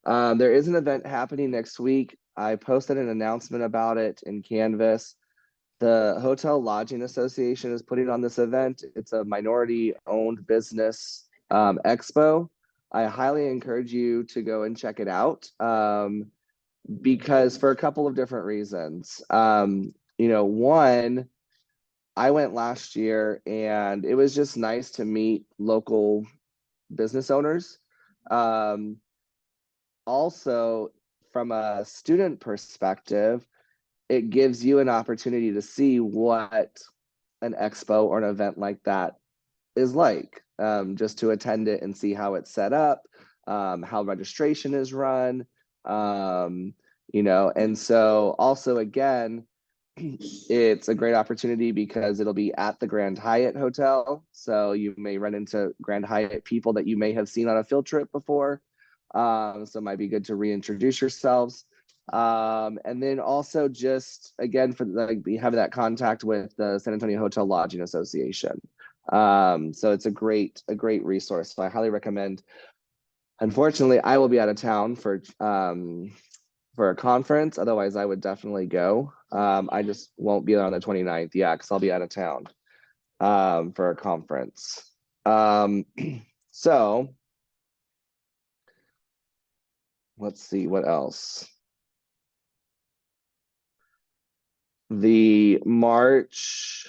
There is an event happening next week. I posted an announcement about it in Canvas. The Hotel Lodging Association is putting on this event. It's a minority-owned business expo. I highly encourage you to go and check it out because for a couple of different reasons. One, I went last year and it was just nice to meet local business owners. Also, from a student perspective, it gives you an opportunity to see what an expo or an event like that is like, just to attend it and see how it's set up, how registration is run, and so also again, it's a great opportunity because it'll be at the Grand Hyatt Hotel. So you may run into Grand Hyatt people that you may have seen on a field trip before. So it might be good to reintroduce yourselves. And then also just again for having that contact with the San Antonio Hotel Lodging Association. So it's a great resource. So I highly recommend. Unfortunately, I will be out of town for a conference. Otherwise, I would definitely go. I just won't be there on the 29th. Yeah, because I'll be out of town for a conference. So let's see what else. The March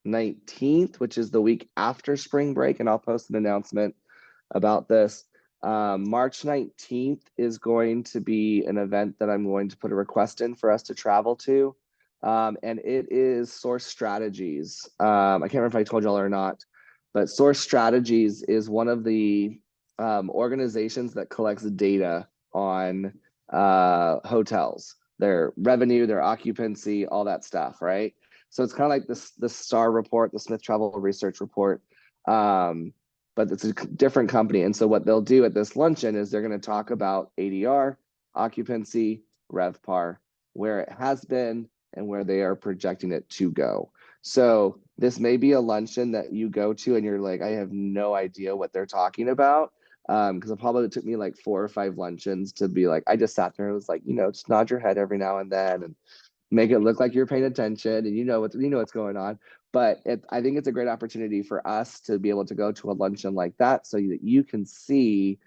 19th, which is the week after spring break, and I'll post an announcement about this. March 19th is going to be an event that I'm going to put a request in for us to travel to. And it is Source Strategies. I can't remember if I told y'all or not, but Source Strategies is one of the organizations that collects data on hotels, their revenue, their occupancy, all that stuff, right? So it's kind of like the STAR report, the Smith Travel Research Report, but it's a different company. And so what they'll do at this luncheon is they're going to talk about ADR, occupancy, RevPAR, where it has been and where they are projecting it to go. So this may be a luncheon that you go to and you're like, I have no idea what they're talking about. Because it probably took me like 4 or 5 luncheons to be like, I just sat there and was like, just nod your head every now and then and make it look like you're paying attention and you know what's going on. But I think it's a great opportunity for us to be able to go to a luncheon like that so that you can see.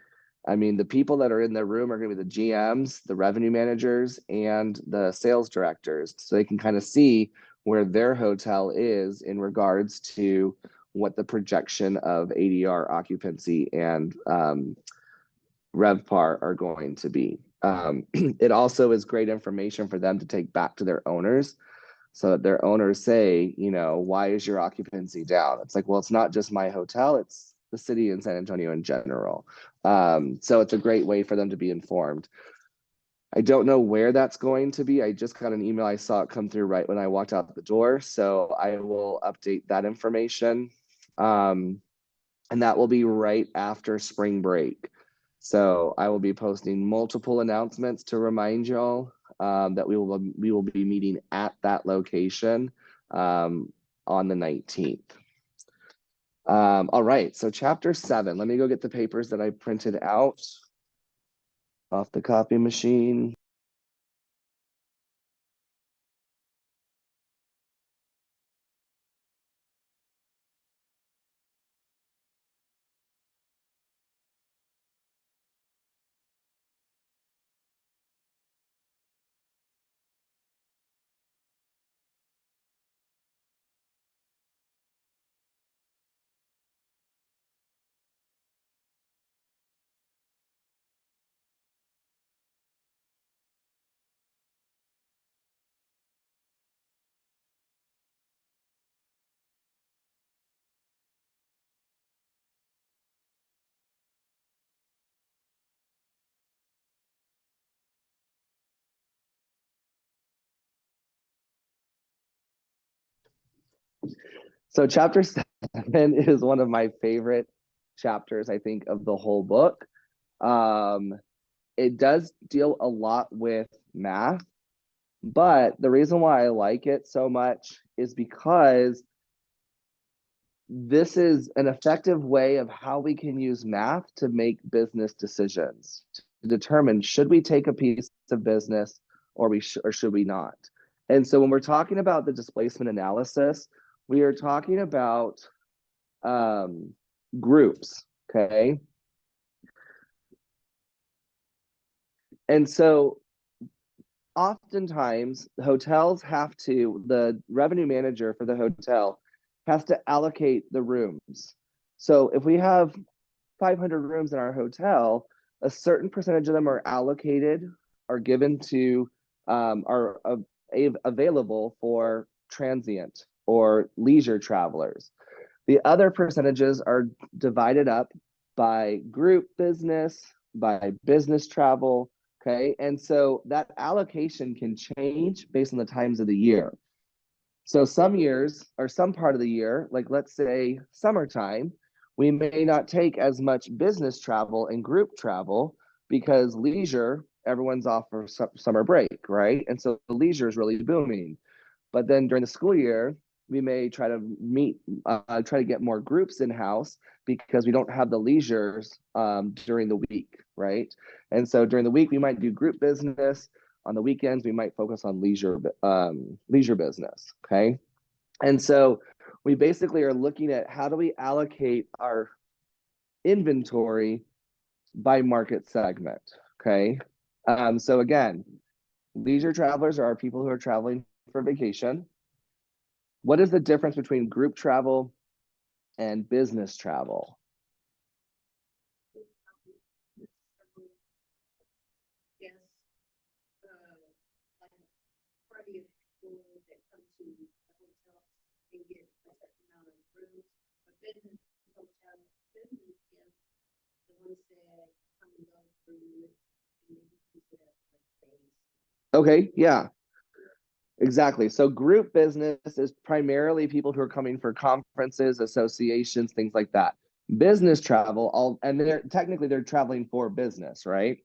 I mean, the people that are in the room are going to be the GMs, the revenue managers, and the sales directors, so they can kind of see where their hotel is in regards to what the projection of ADR, occupancy, and RevPAR are going to be. It also is great information for them to take back to their owners so that their owners say, why is your occupancy down? It's like, well, it's not just my hotel, it's the city in San Antonio in general. So it's a great way for them to be informed. I don't know where that's going to be. I just got an email. I saw it come through right when I walked out the door. So I will update that information. And that will be right after spring break. So I will be posting multiple announcements to remind y'all that we will be meeting at that location on the 19th. All right, so chapter 7. Let me go get the papers that I printed out off the copy machine. So chapter 7 is one of my favorite chapters, I think, of the whole book. It does deal a lot with math, but the reason why I like it so much is because this is an effective way of how we can use math to make business decisions to determine should we take a piece of business or should we not. And so when we're talking about the displacement analysis, we are talking about um, groups, okay? And so oftentimes hotels have to, the revenue manager for the hotel has to allocate the rooms. So if we have 500 rooms in our hotel, a certain percentage of them are allocated, are given to, are available for transient or leisure travelers. The other percentages are divided up by group business, by business travel. Okay. And so that allocation can change based on the times of the year. So some years or some part of the year, like let's say summertime, we may not take as much business travel and group travel because leisure, everyone's off for summer break, right? And so the leisure is really booming. But then during the school year, we may try to get more groups in house because we don't have the leisures during the week, right? And so during the week, we might do group business. On the weekends, we might focus on leisure business, okay? And so we basically are looking at how do we allocate our inventory by market segment, okay? So again, leisure travelers are people who are traveling for vacation. What is the difference between group travel and business travel? Okay, yeah, exactly. So group business is primarily people who are coming for conferences, associations, things like that. Business travel, and they're traveling for business, right?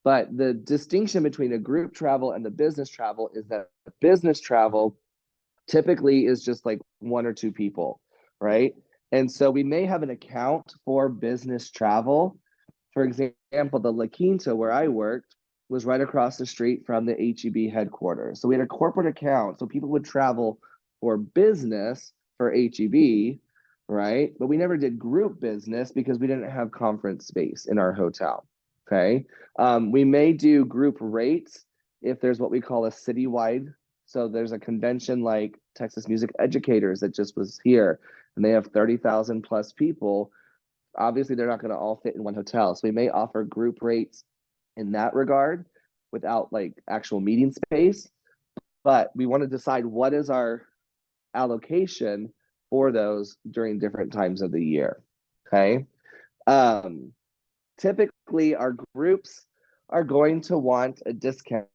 But the distinction between a group travel and the business travel is that business travel typically is just like one or two people, right? And so we may have an account for business travel. For example, the La Quinta where I worked was right across the street from the HEB headquarters. So we had a corporate account. So people would travel for business for HEB, right? But we never did group business because we didn't have conference space in our hotel. Okay. We may do group rates if there's what we call a citywide. So there's a convention like Texas Music Educators that just was here, and they have 30,000 plus people. Obviously, they're not going to all fit in one hotel. So we may offer group rates in that regard without like actual meeting space. But we want to decide what is our allocation for those during different times of the year. Okay. Um, Typically, our groups are going to want a discount.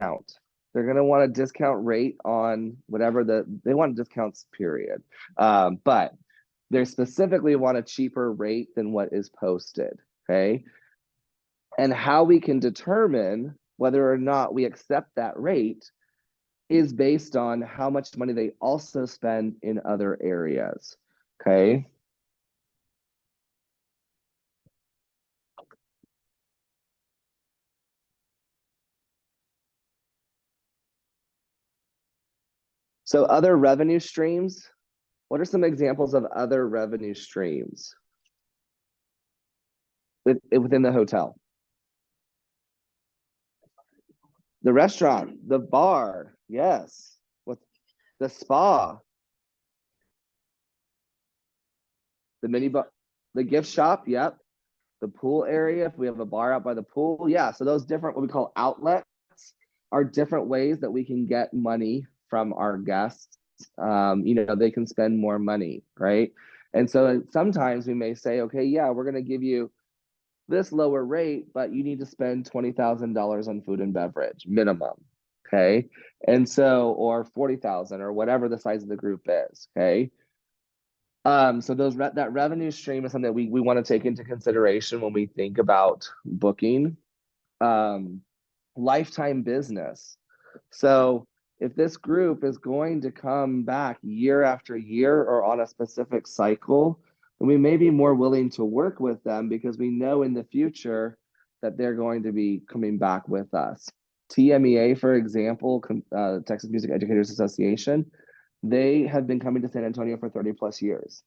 They're going to want a discount rate on whatever they want discounts, period. But they specifically want a cheaper rate than what is posted. Okay. And how we can determine whether or not we accept that rate is based on how much money they also spend in other areas. Okay. So, other revenue streams, what are some examples of other revenue streams within the hotel? The restaurant, the bar, yes. What the spa, the mini bar, the gift shop, yep. The pool area, if we have a bar out by the pool, yeah. So those different what we call outlets are different ways that we can get money from our guests. They can spend more money, right? And so sometimes we may say, okay, yeah, we're going to give you this lower rate, but you need to spend $20,000 on food and beverage minimum. Okay. And so, or 40,000 or whatever the size of the group is. Okay. So that revenue stream is something that we want to take into consideration when we think about booking. Lifetime business. So if this group is going to come back year after year or on a specific cycle, then we may be more willing to work with them because we know in the future that they're going to be coming back with us. TMEA, for example, Texas Music Educators Association, they have been coming to San Antonio for 30 plus years.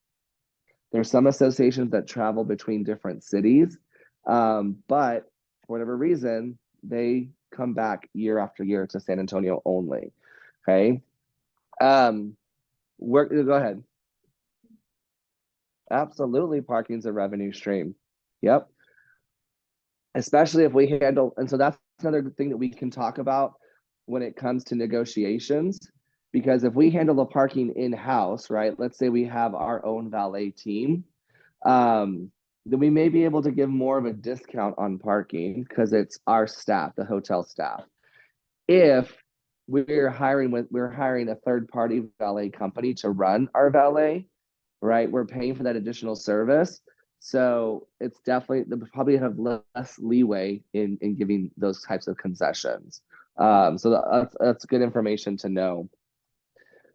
There's some associations that travel between different cities, but for whatever reason, they come back year after year to San Antonio only. Okay. Go ahead. Absolutely, parking's a revenue stream. Yep. Especially if we handle, and so that's another thing that we can talk about when it comes to negotiations. Because if we handle the parking in-house, right? Let's say we have our own valet team, then we may be able to give more of a discount on parking because it's our staff, the hotel staff. If we're hiring a third-party valet company to run our valet, right? We're paying for that additional service. So it's definitely, they probably have less leeway in giving those types of concessions. So that's good information to know.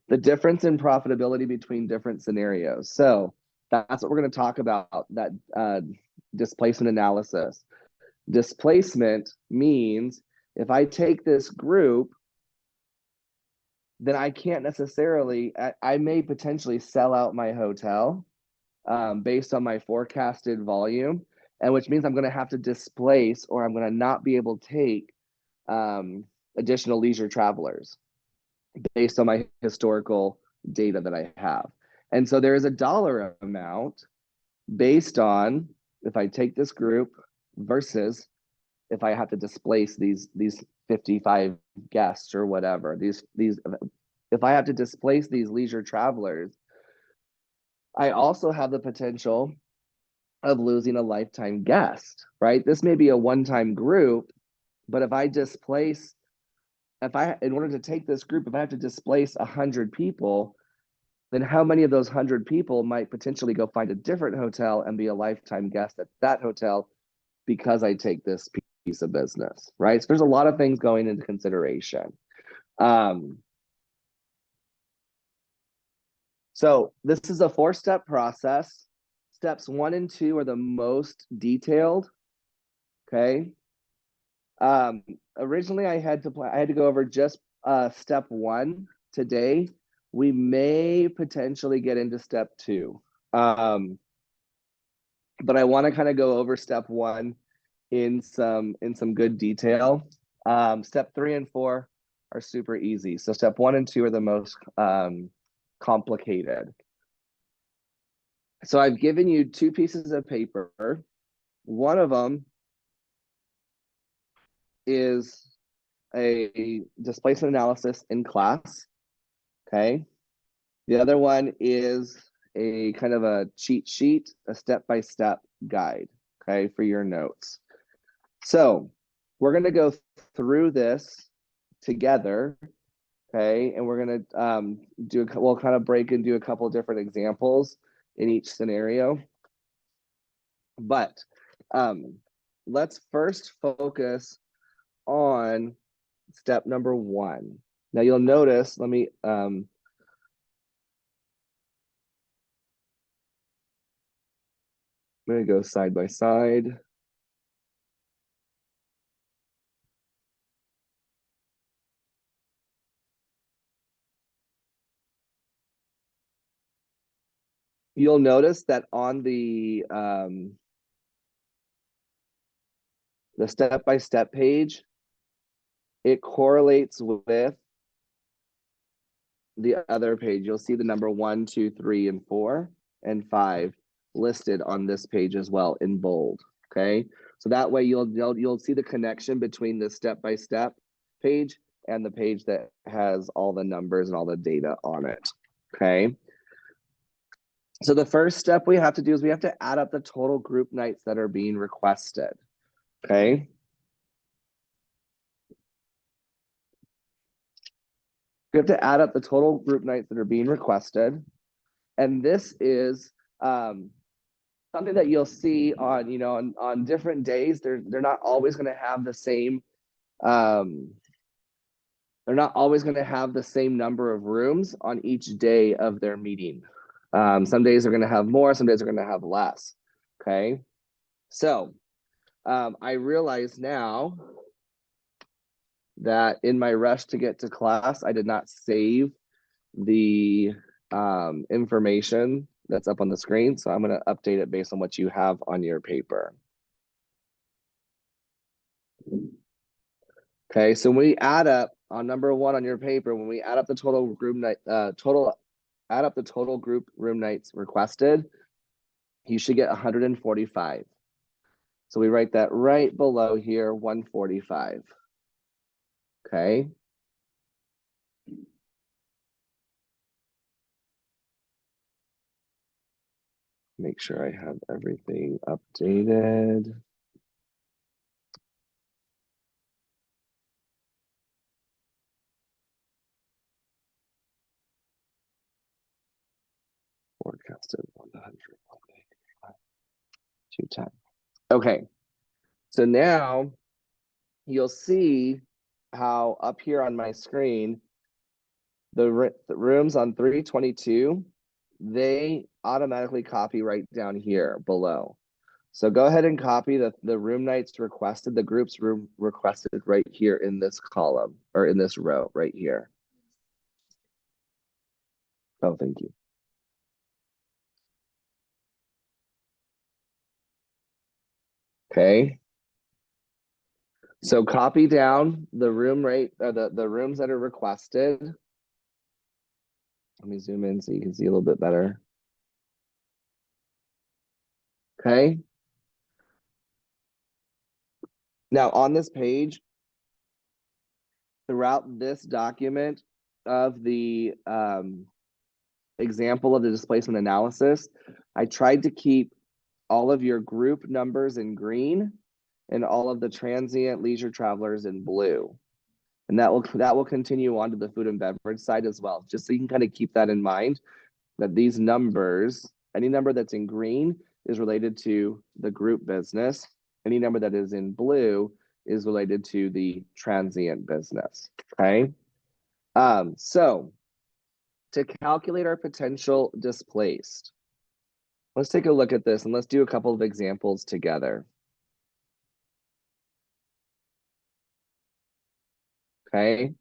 The difference in profitability between different scenarios. So that's what we're going to talk about, that displacement analysis. Displacement means if I take this group, then I can't necessarily, I may potentially sell out my hotel based on my forecasted volume, and which means I'm going to have to displace, or I'm going to not be able to take additional leisure travelers based on my historical data that I have. And so there is a dollar amount based on if I take this group versus if I have to displace these 55 guests or whatever. These if I have to displace these leisure travelers, I also have the potential of losing a lifetime guest, right? This may be a one-time group, but if I displace, in order to take this group, if I have to displace 100 people, then how many of those 100 people might potentially go find a different hotel and be a lifetime guest at that hotel because I take this piece of business, right? So there's a lot of things going into consideration. So this is a 4-step process. Steps 1 and 2 are the most detailed. Okay. Originally I had to go over just step 1 today. We may potentially get into step 2. But I want to kind of go over step 1 in some good detail. Step 3 and 4 are super easy. So step 1 and 2 are the most complicated. So I've given you 2 pieces of paper. One of them is a displacement analysis in class. Okay. The other one is a kind of a cheat sheet, a step-by-step guide, okay, for your notes. So we're going to go through this together, okay, and we're going to we'll kind of break and do a couple of different examples in each scenario. But let's first focus on step number 1. Now you'll notice, let me I'm going to go side by side. You'll notice that on the step-by-step page, it correlates with the other page. You'll see the number 1, 2, 3, and 4, and 5 listed on this page as well in bold. Okay, so that way you'll see the connection between the step-by-step page and the page that has all the numbers and all the data on it. Okay. So the first step we have to do is we have to add up the total group nights that are being requested. Okay. We have to add up the total group nights that are being requested. And this is something that you'll see on, on different days. They're not always going to have the same they're not always going to have the same number of rooms on each day of their meeting. Some days are going to have more, some days are going to have less. Okay. So I realize now that in my rush to get to class, I did not save the information that's up on the screen. So I'm going to update it based on what you have on your paper. Okay, so when we add up on number 1 on your paper, when we add up the total room night, add up the total group room nights requested, you should get 145. So we write that right below here, 145. Okay. Make sure I have everything updated. Forecasted 100, 210. Okay, so now you'll see how up here on my screen, the rooms on 322, they automatically copy right down here below. So go ahead and copy the room nights requested, the group's room requested right here in this column, or in this row right here. Oh, thank you. Okay. So copy down the room rate, the rooms that are requested. Let me zoom in so you can see a little bit better. Okay. Now on this page, throughout this document of the example of the displacement analysis, I tried to keep all of your group numbers in green and all of the transient leisure travelers in blue. And that will continue on to the food and beverage side as well, just so you can kind of keep that in mind, that these numbers, any number that's in green is related to the group business. Any number that is in blue is related to the transient business, okay? So to calculate our potential displaced, let's take a look at this and let's do a couple of examples together. Okay,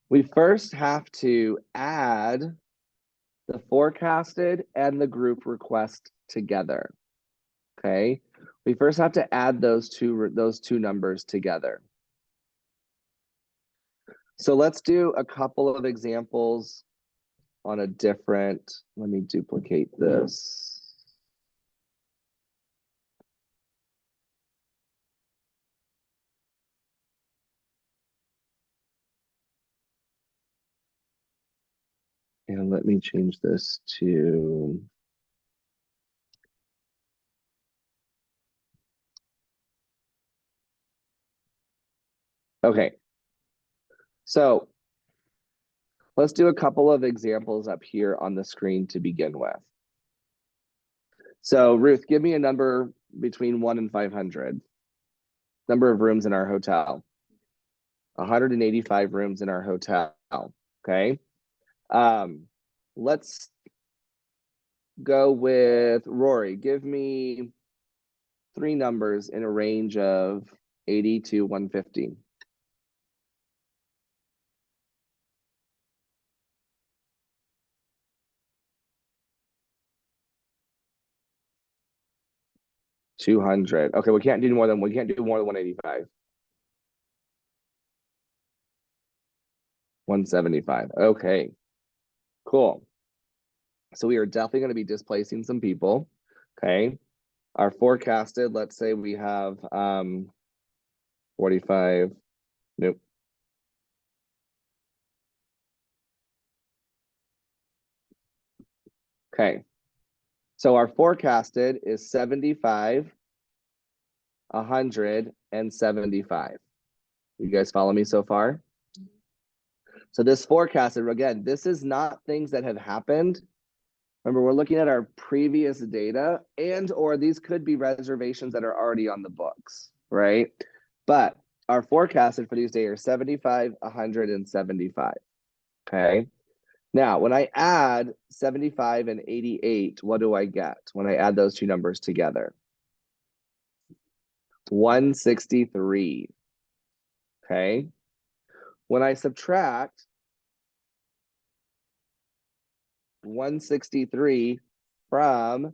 we first have to add the forecasted and the group request together. Okay, we first have to add those two numbers together. So let's do a couple of examples on a different, let me duplicate this. And let me change this to, okay. So let's do a couple of examples up here on the screen to begin with. So Ruth, give me a number between 1 and 500. Number of rooms in our hotel. 185 rooms in our hotel, okay? Let's go with Rory. Give me 3 numbers in a range of 80 to 150. $200. Okay, we can't do more than 185. 175. Okay, cool. So we are definitely going to be displacing some people. Okay. Our forecasted, let's say we have 45. Nope. Okay. So our forecasted is 75, 100, and 75. You guys follow me so far? So this forecasted, again, this is not things that have happened. Remember, we're looking at our previous data, and or these could be reservations that are already on the books, right? But Our forecasted for these days are 75, 100, and 75. Okay. Now, when I add 75 and 88, what do I get when I add those two numbers together? 163. Okay. When I subtract 163 from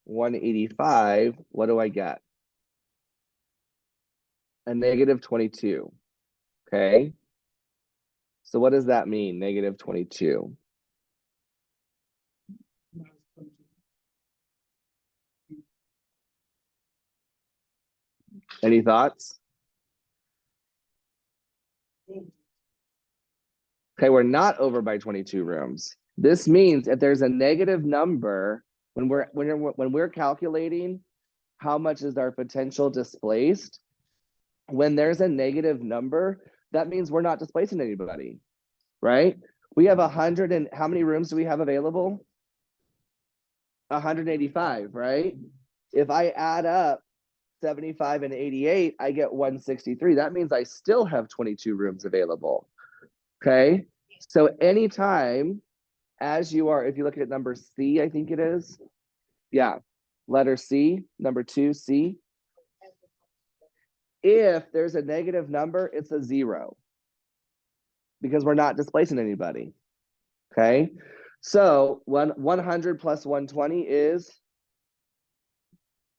185, what do I get? A negative 22. Okay. So what does that mean, negative 22? Any thoughts? Okay, we're not over by 22 rooms. This means if there's a negative number, when we're calculating how much is our potential displaced, when there's a negative number, that means we're not displacing anybody, right? We have 100 and how many rooms do we have available? 185, right? If I add up 75 and 88, I get 163. That means I still have 22 rooms available. Okay. So anytime as you are, if you look at number C, I think it is. Yeah. Letter C, number 2C. If there's a negative number, it's a 0 because we're not displacing anybody. Okay. So 100 plus 120 is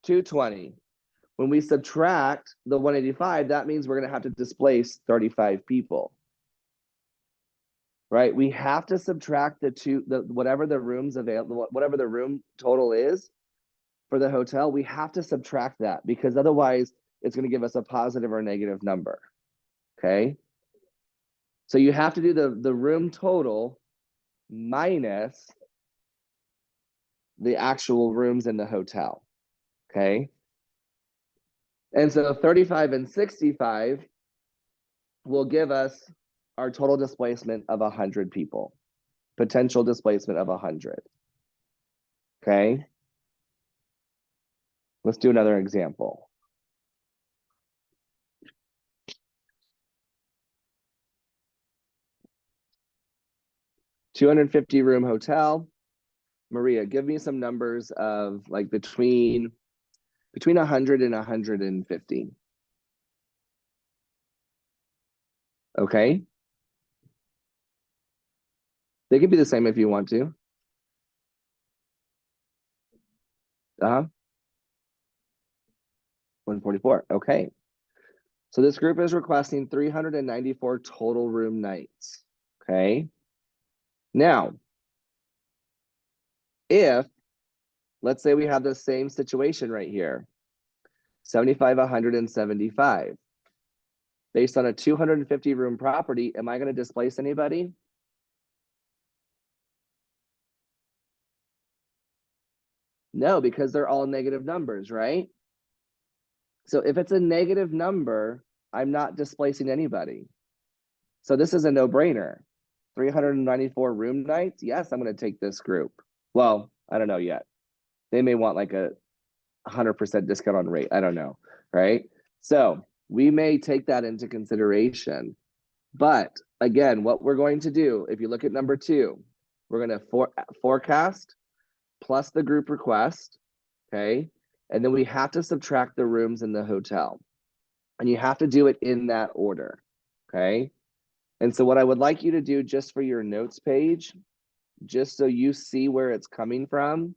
220. When we subtract the 185, that means we're going to have to displace 35 people. Right? We have to subtract whatever the rooms available, whatever the room total is for the hotel, we have to subtract that because otherwise it's going to give us a positive or negative number. Okay. So you have to do the room total minus the actual rooms in the hotel. Okay. And so 35 and 65 will give us our total displacement of 100 people, potential displacement of 100. Okay. Let's do another example. $250 room hotel. Maria, give me some numbers of like between 100 and 150. Okay. They could be the same if you want to. 144. Okay. So this group is requesting 394 total room nights. Okay. Now, if let's say we have the same situation right here, 75, 175. Based on a 250 room property, am I going to displace anybody? No, because they're all negative numbers, right? So if it's a negative number, I'm not displacing anybody. So this is a no-brainer. 394 room nights? Yes, I'm going to take this group. Well, I don't know yet. They may want like a 100% discount on rate. I don't know, right? So we may take that into consideration. But again, what we're going to do, if you look at number 2, we're going to forecast plus the group request, okay? And then we have to subtract the rooms in the hotel. And you have to do it in that order, okay? And so what I would like you to do just for your notes page, just so you see where it's coming from.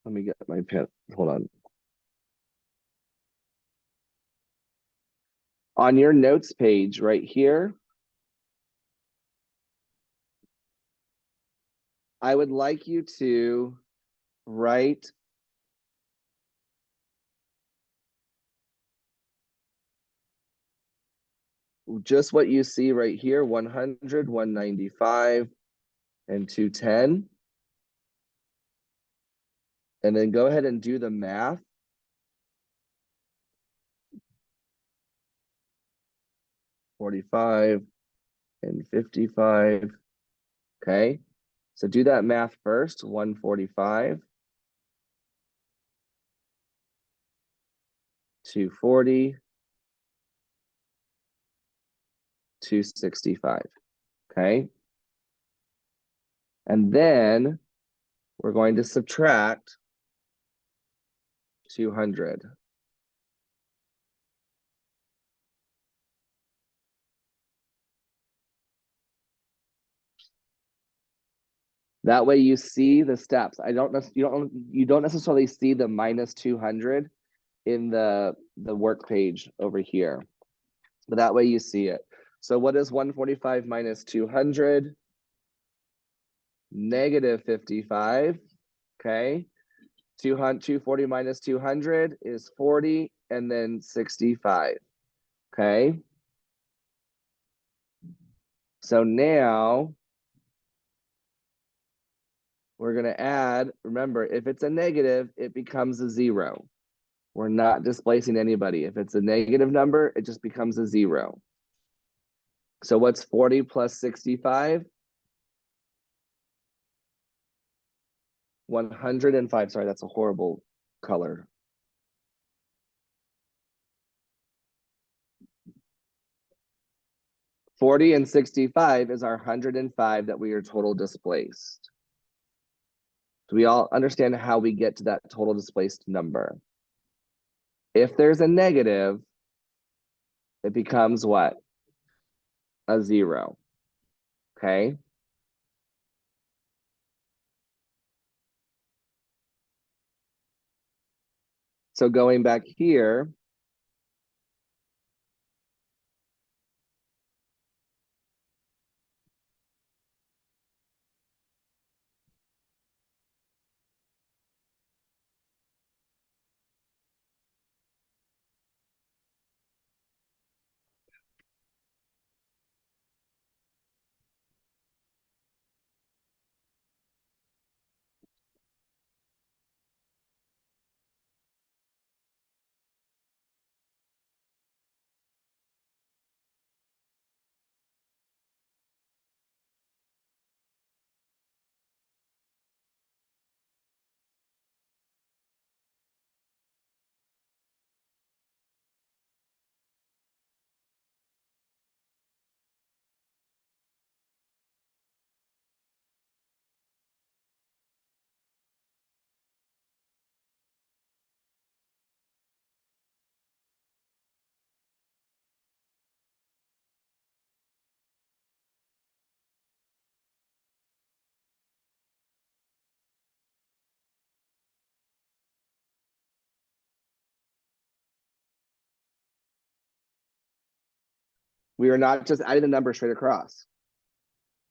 Let me get my pen, hold on. On your notes page right here, I would like you to write just what you see right here, 100, 195, and 210. And then go ahead and do the math. $45 and $55. Okay. So do that math first, 145, 240, 265, okay? And then we're going to subtract 200. That way you see the steps. You don't necessarily see the minus 200 in the work page over here, but that way you see it. So what is 145 minus 200? Negative 55, okay? 240 minus 200 is 40, and then 65, okay? So now we're gonna add, remember, if it's a negative, it becomes a 0. We're not displacing anybody. If it's a negative number, it just becomes a 0. So what's 40 plus 65? 105. Sorry, that's a horrible color. $40 and $65 is our 105 that we are total displaced. Do we all understand how we get to that total displaced number? If there's a negative, it becomes what? A 0, okay? So going back here, we are not just adding the number straight across.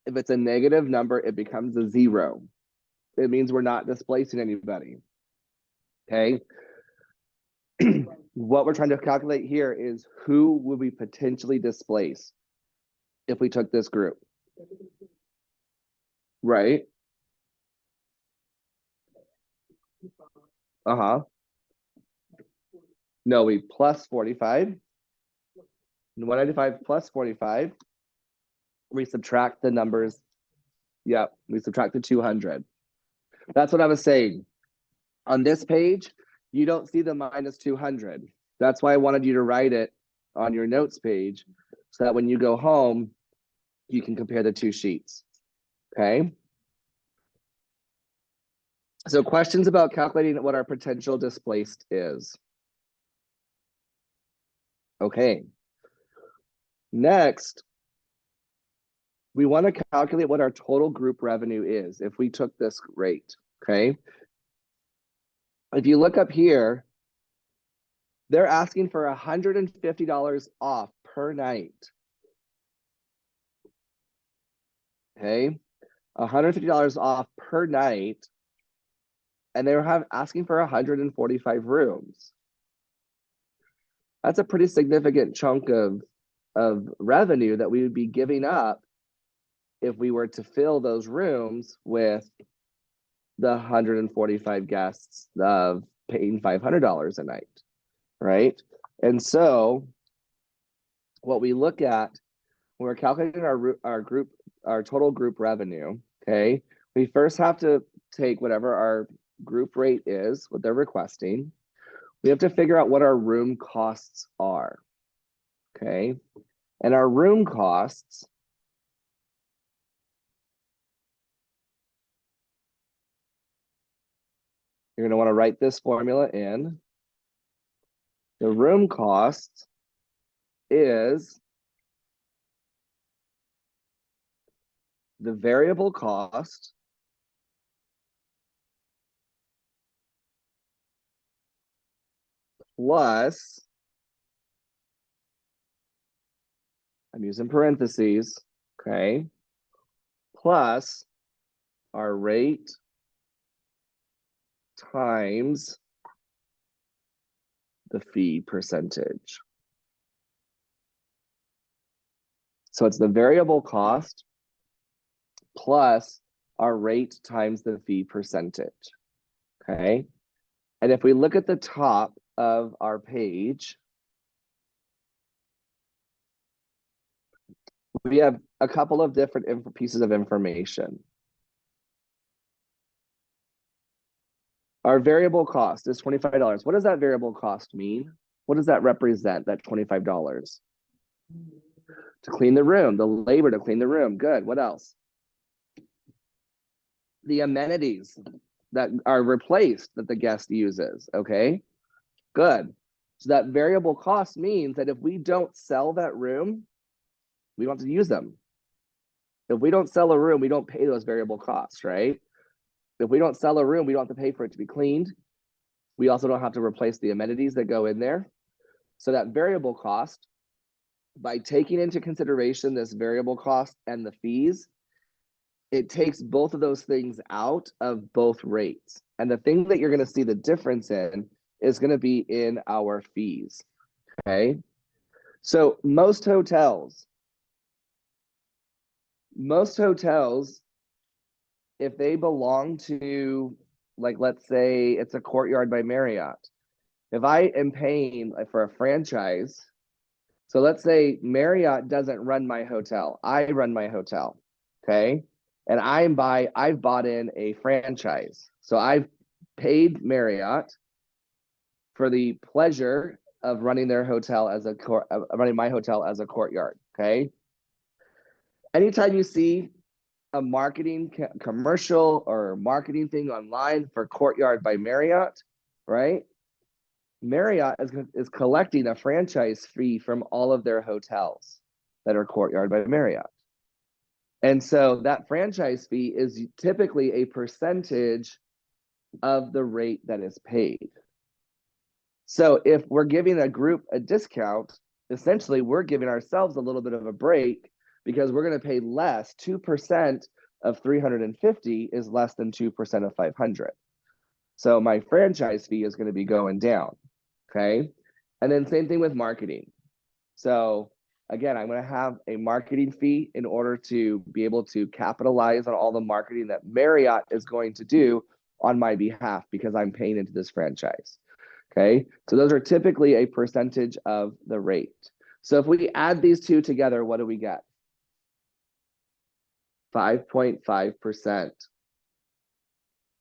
If it's a negative number, it becomes a 0. It means we're not displacing anybody, okay? What we're trying to calculate here is who would we potentially displace if we took this group, right? Uh-huh. No, we plus 45. 195 plus 45. We subtract the numbers. Yep, we subtract the 200. That's what I was saying. On this page, you don't see the minus 200. That's why I wanted you to write it on your notes page so that when you go home, you can compare the two sheets, okay? So questions about calculating what our potential displaced is. Okay. Next, we want to calculate what our total group revenue is if we took this rate, okay? If you look up here, they're asking for $150 off per night. Okay, $150 off per night, and they were asking for 145 rooms. That's a pretty significant chunk of revenue that we would be giving up if we were to fill those rooms with the 145 guests of paying $500 a night, right? And so what we look at when we're calculating our total group revenue, okay, We first have to take whatever our group rate is, what they're requesting. We have to figure out what our room costs are, okay? And our room costs, you're gonna wanna write this formula in. The room cost is the variable cost plus, I'm using parentheses, okay, plus our rate times the fee percentage. So it's the variable cost plus our rate times the fee percentage, okay? And if we look at the top of our page, we have a couple of different pieces of information. Our variable cost is $25. What does that variable cost mean? What does that represent, that $25? To clean the room, the labor to clean the room. Good. What else? The amenities that are replaced that the guest uses. Okay. Good. So that variable cost means that if we don't sell that room, we don't have to use them. If we don't sell a room, we don't pay those variable costs, right? If we don't sell a room, we don't have to pay for it to be cleaned. We also don't have to replace the amenities that go in there. So that variable cost, by taking into consideration this variable cost and the fees, it takes both of those things out of both rates. And the thing that you're going to see the difference in is going to be in our fees. Okay. So most hotels, if they belong to, like, let's say it's a Courtyard by Marriott, if I am paying for a franchise, so let's say Marriott doesn't run my hotel, I run my hotel, okay? And I've bought in a franchise. So I've paid Marriott for the pleasure of running their hotel as running my hotel as a Courtyard, okay? Anytime you see a marketing commercial or marketing thing online for Courtyard by Marriott, right? Marriott is collecting a franchise fee from all of their hotels that are Courtyard by Marriott. And so that franchise fee is typically a percentage of the rate that is paid. So if we're giving a group a discount, essentially we're giving ourselves a little bit of a break because we're going to pay less. 2% of 350 is less than 2% of 500. So my franchise fee is going to be going down. Okay. And then same thing with marketing. So again, I'm going to have a marketing fee in order to be able to capitalize on all the marketing that Marriott is going to do on my behalf because I'm paying into this franchise. Okay. So those are typically a percentage of the rate. So if we add these two together, what do we get? 5.5%.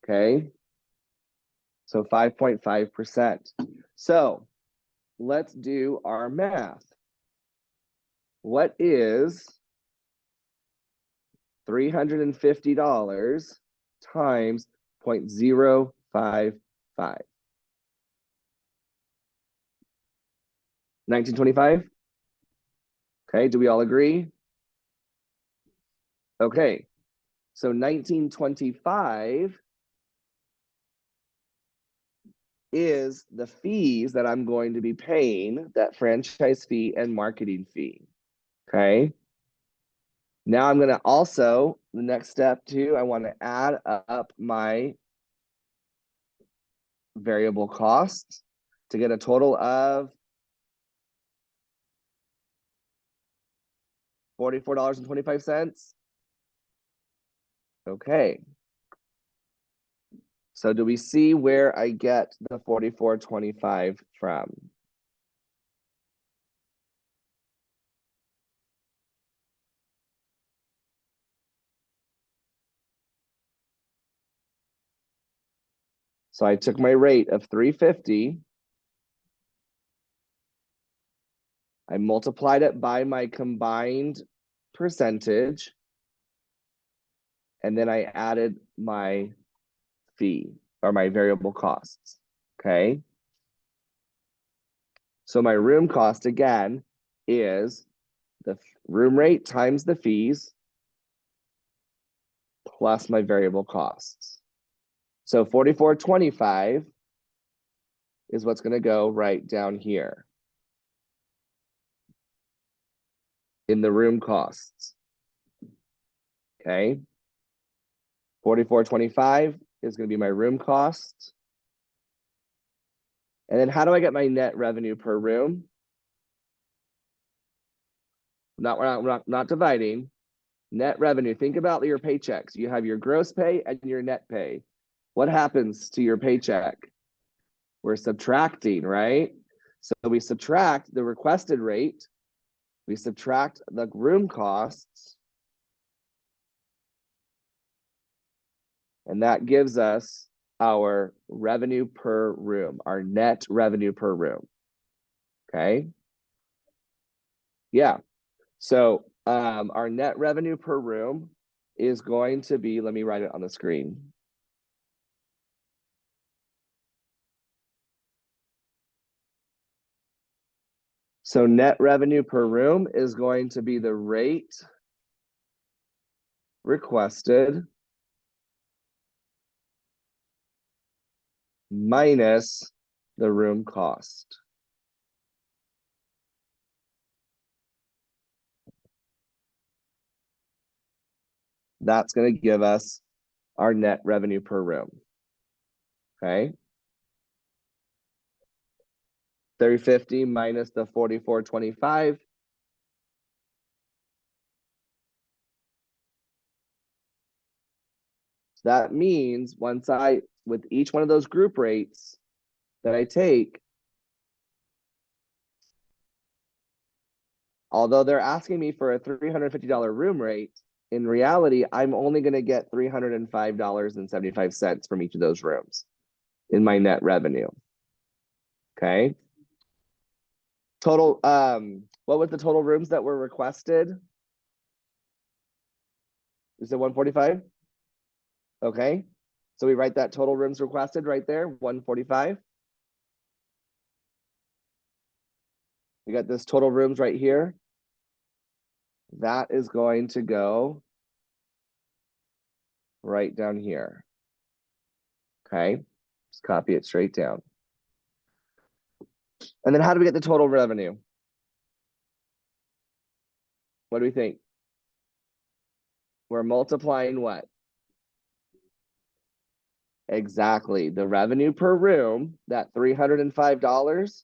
Okay. So 5.5%. So let's do our math. What is $350 times 0.055? 1925? Okay, do we all agree? Okay, so 1925 is the fees that I'm going to be paying, that franchise fee and marketing fee. Okay. Now I'm going to also, the next step too, I want to add up my variable costs to get a total of $44.25. Okay. So do we see where I get the 44.25 from? So I took my rate of 350. I multiplied it by my combined percentage. And then I added my fee or my variable costs. Okay. So my room cost again is the room rate times the fees plus my variable costs. So 44.25 is what's going to go right down here in the room costs. Okay. 44.25 is going to be my room costs. And then how do I get my net revenue per room? We're not dividing. Net revenue, think about your paychecks. You have your gross pay and your net pay. What happens to your paycheck? We're subtracting, right? So we subtract the requested rate, we subtract the room costs, and that gives us our revenue per room, our net revenue per room. Okay. Yeah. So our net revenue per room is going to be, let me write it on the screen. So net revenue per room is going to be the rate requested minus the room cost. That's going to give us our net revenue per room. Okay. 350 minus the 44.25. That means with each one of those group rates that I take, although they're asking me for a $350 room rate, in reality, I'm only going to get $305.75 from each of those rooms in my net revenue. Okay. Total, what was the total rooms that were requested? Is it 145? Okay. So we write that total rooms requested right there, 145. We got this total rooms right here. That is going to go right down here. Okay. Just copy it straight down. And then how do we get the total revenue? What do we think? We're multiplying what? Exactly. The revenue per room, that $305,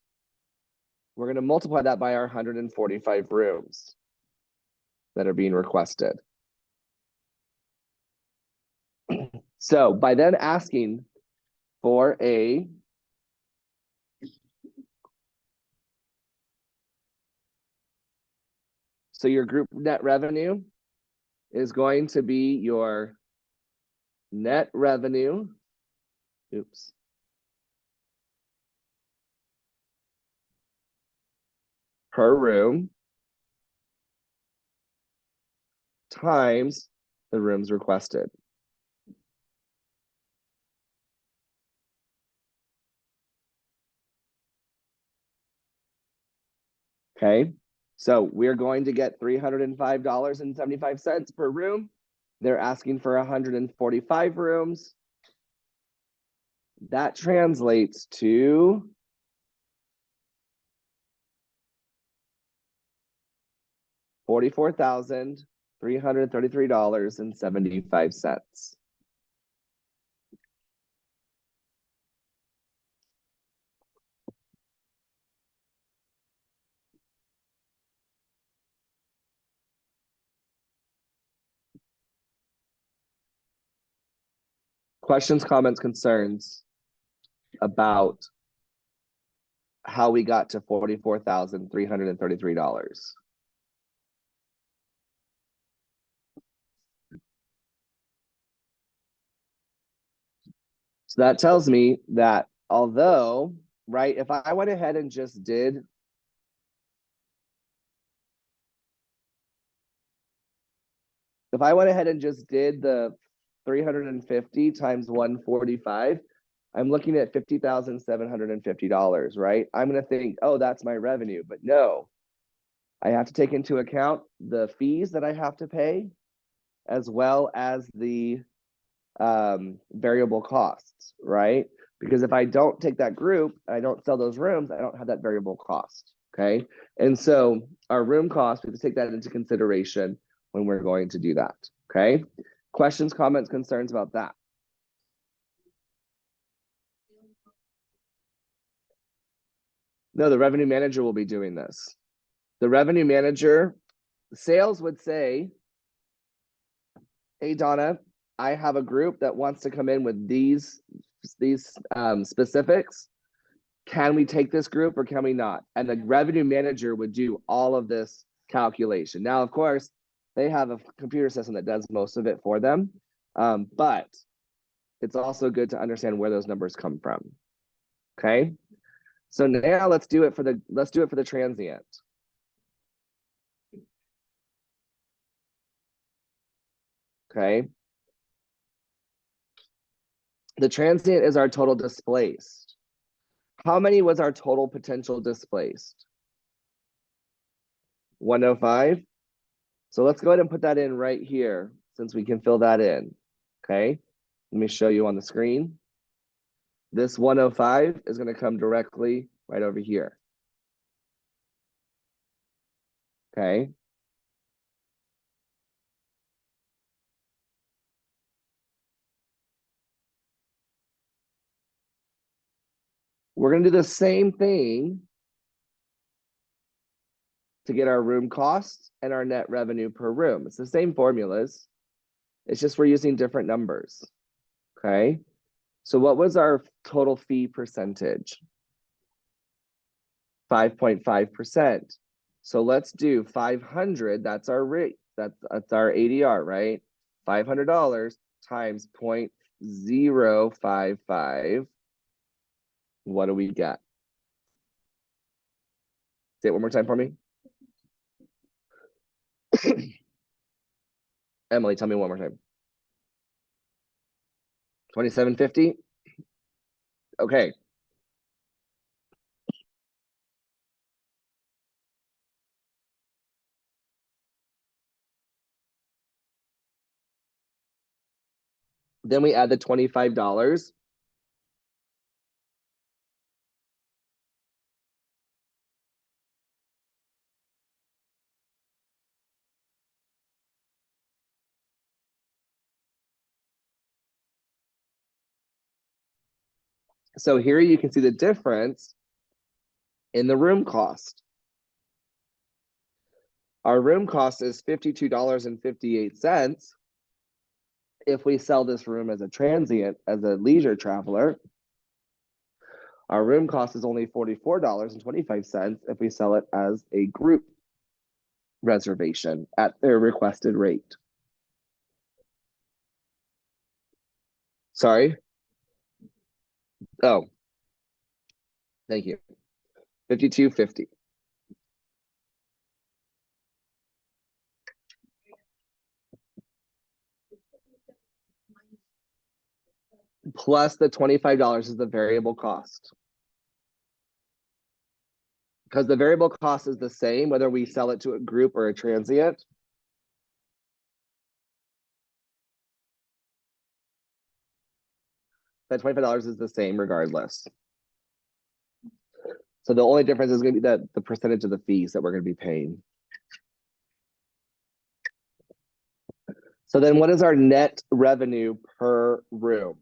we're going to multiply that by our 145 rooms that are being requested. So by then asking for so your group net revenue is going to be your net revenue, per room times the rooms requested. Okay, so we're going to get $305.75 per room. They're asking for 145 rooms. That translates to $44,333.75. Questions, comments, concerns about how we got to $44,333? So that tells me that although, right, if I went ahead and just did the 350 times 145, I'm looking at $50,750, right? I'm going to think, oh, that's my revenue. But no, I have to take into account the fees that I have to pay, as well as the variable costs, right? Because if I don't take that group, I don't sell those rooms, I don't have that variable cost, okay? And so our room cost, we have to take that into consideration when we're going to do that, okay? Questions, comments, concerns about that? No, the revenue manager will be doing this. The revenue manager, sales would say, hey, Donna, I have a group that wants to come in with these specifics. Can we take this group or can we not? And the revenue manager would do all of this calculation. Now, of course, they have a computer system that does most of it for them, but it's also good to understand where those numbers come from. Okay, so now let's do it for the transient. Okay, the transient is our total displaced. How many was our total potential displaced? 105. So let's go ahead and put that in right here since we can fill that in. Okay, let me show you on the screen. This 105 is going to come directly right over here. Okay. We're going to do the same thing to get our room costs and our net revenue per room. It's the same formulas. It's just we're using different numbers. Okay. So what was our total fee percentage? 5.5%. So let's do 500. That's our rate. That's our ADR, right? $500 times 0.055. What do we get? Say it one more time for me. Emily, tell me one more time. 2750. Okay. Then we add the $25. So here you can see the difference in the room cost. Our room cost is $52.58. If we sell this room as a transient, as a leisure traveler, our room cost is only $44.25 if we sell it as a group reservation at their requested rate. Sorry. Oh, thank you. 52.50. Plus the $25 is the variable cost. Because the variable cost is the same whether we sell it to a group or a transient. That $25 is the same regardless. So the only difference is going to be the percentage of the fees that we're going to be paying. So then what is our net revenue per room?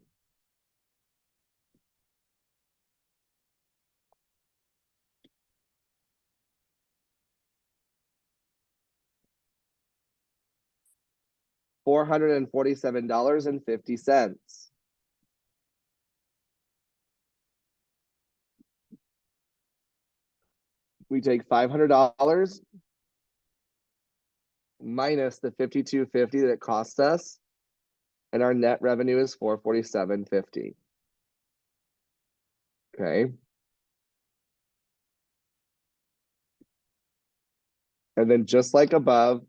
$447.50. We take $500 minus the $52.50 that it costs us, and our net revenue is $447.50. Okay. And then just like above,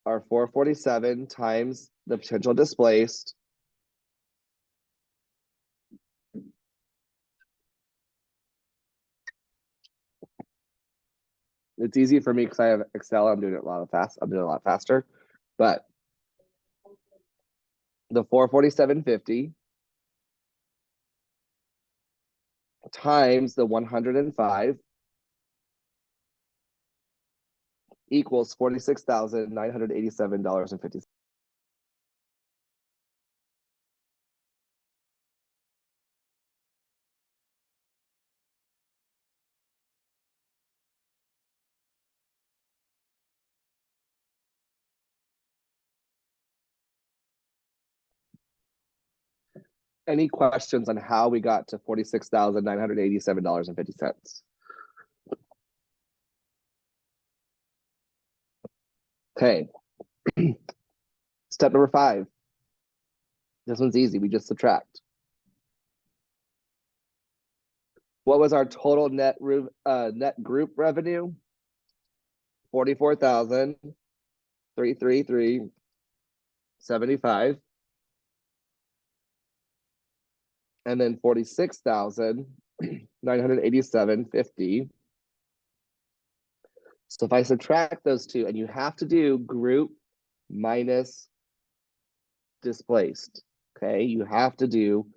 our 447 times the potential displaced. It's easy for me because I have Excel. I'm doing it I'm doing it a lot faster. But the 447.50 times the 105 equals $46,987.50. Any questions on how we got to $46,987.50? Okay. Step number 5. This one's easy. We just subtract. What was our total net group revenue? 44,333.75, and then 46,987.50. So if I subtract those two, and you have to do group minus displaced, okay? You have to do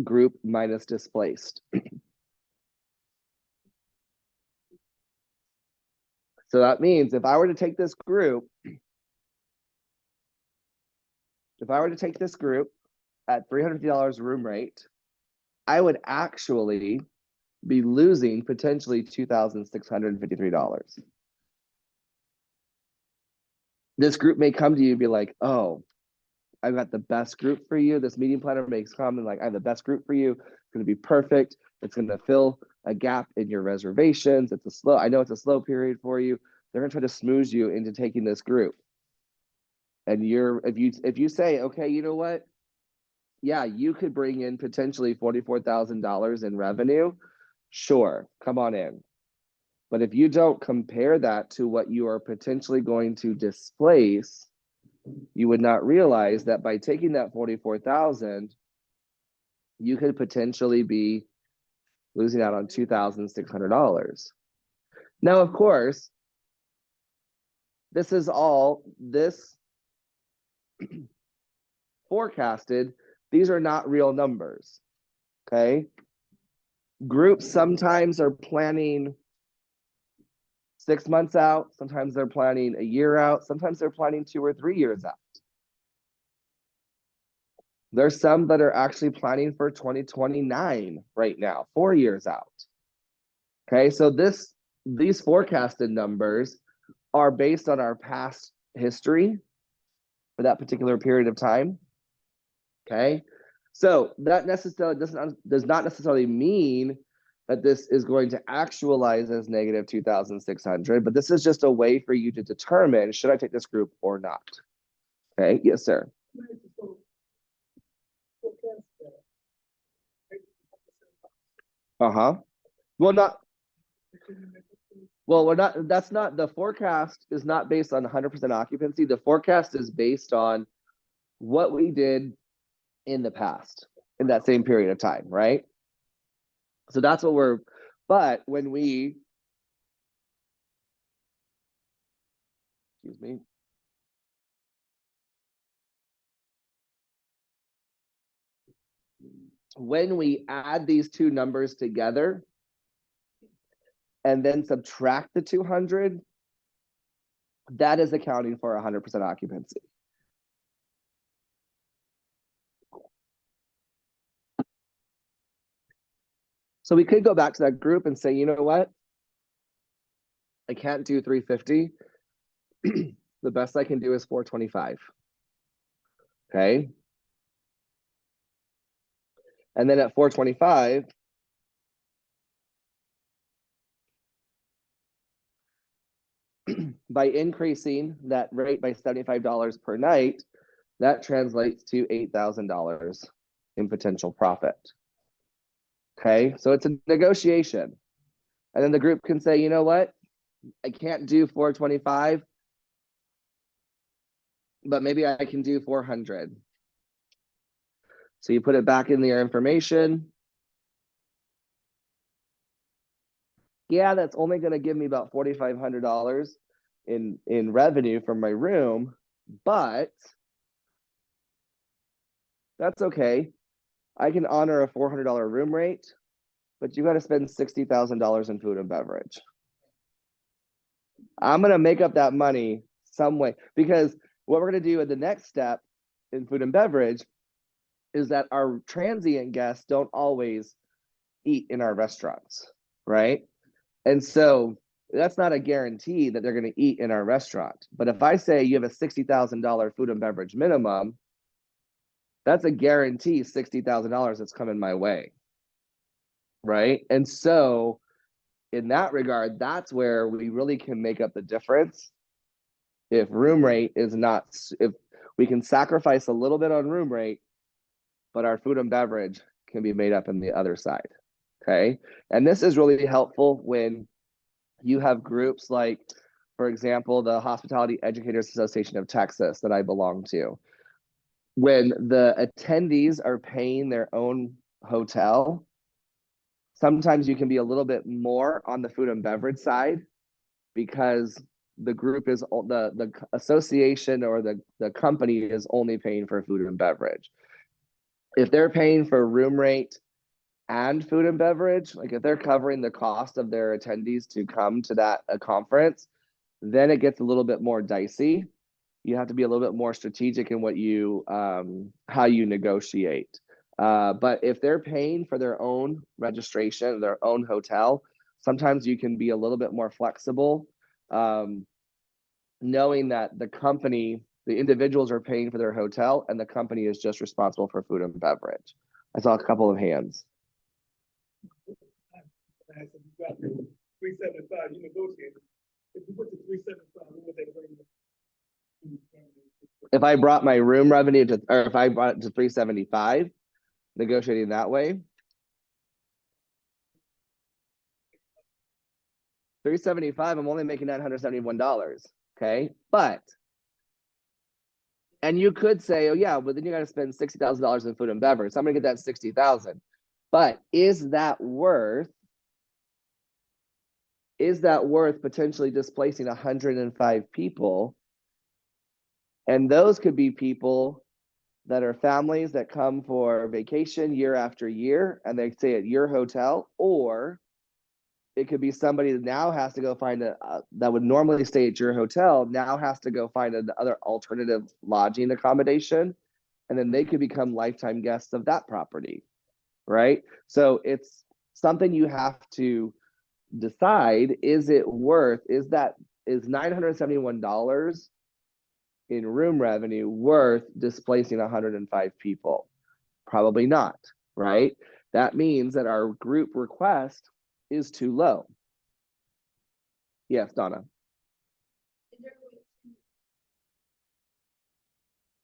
group minus displaced. So that means if I were to take this group, at $350 room rate, I would actually be losing potentially $2,653. This group may come to you and be like, oh, I've got the best group for you. This meeting planner makes comment like, I have the best group for you. It's going to be perfect. It's going to fill a gap in your reservations. I know it's a slow period for you. They're going to try to smooze you into taking this group. And if you say, okay, you know what? Yeah, you could bring in potentially $44,000 in revenue. Sure, come on in. But if you don't compare that to what you are potentially going to displace, you would not realize that by taking that 44,000, you could potentially be losing out on $2,600. Now, of course, this forecasted. These are not real numbers. Okay. Groups sometimes are planning 6 months out. Sometimes they're planning a year out. Sometimes they're planning 2 or 3 years out. There's some that are actually planning for 2029 right now, 4 years out. Okay, so these forecasted numbers are based on our past history for that particular period of time. Okay, so that necessarily does not necessarily mean that this is going to actualize as negative 2,600, but this is just a way for you to determine, should I take this group or not? Okay, yes, sir. Uh-huh. Well, we're not, that's not, the forecast is not based on 100% occupancy. The forecast is based on what we did in the past, in that same period of time, right? So that's what but when we, excuse me, when we add these two numbers together and then subtract the 200, that is accounting for 100% occupancy. So we could go back to that group and say, you know what? I can't do 350. The best I can do is 425. Okay. And then at 425, by increasing that rate by $75 per night, that translates to $8,000 in potential profit. Okay, so it's a negotiation. And then the group can say, you know what? I can't do 425, but maybe I can do 400. So you put it back in your information. Yeah, that's only going to give me about $4,500 in revenue from my room, but that's okay. I can honor a $400 room rate, but you got to spend $60,000 in food and beverage. I'm going to make up that money some way, because what we're going to do in the next step in food and beverage is that our transient guests don't always eat in our restaurants, right? And so that's not a guarantee that they're going to eat in our restaurant. But if I say you have a $60,000 food and beverage minimum, that's a guarantee $60,000 that's coming my way, right? And so in that regard, that's where we really can make up the difference. If room rate is not, if we can sacrifice a little bit on room rate, but our food and beverage can be made up in the other side. Okay. And this is really helpful when you have groups like, for example, the Hospitality Educators Association of Texas that I belong to. When the attendees are paying their own hotel, sometimes you can be a little bit more on the food and beverage side because the group is the association or the company is only paying for food and beverage. If they're paying for room rate and food and beverage, like if they're covering the cost of their attendees to come to that conference, then it gets a little bit more dicey. You have to be a little bit more strategic in what you how you negotiate. But if they're paying for their own registration, their own hotel, sometimes you can be a little bit more flexible, knowing that the company, the individuals are paying for their hotel and the company is just responsible for food and beverage. I saw a couple of hands. You got 375, you negotiated. If you put the 375, what would they bring? If I brought my room revenue to, or if I brought it to 375, negotiating that way, 375, I'm only making $971. Okay. But, and you could say, oh yeah, but then you got to spend $60,000 in food and beverage. So I'm going to get that 60,000. But is that worth potentially displacing 105 people? And those could be people that are families that come for vacation year after year and they stay at your hotel, or it could be somebody that now has to go find that would normally stay at your hotel, now has to go find another alternative lodging accommodation, and then they could become lifetime guests of that property, right? So it's something you have to decide, is $971 in room revenue worth displacing 105 people? Probably not, right? That means that our group request is too low. Yes, Donna. Is there a way to,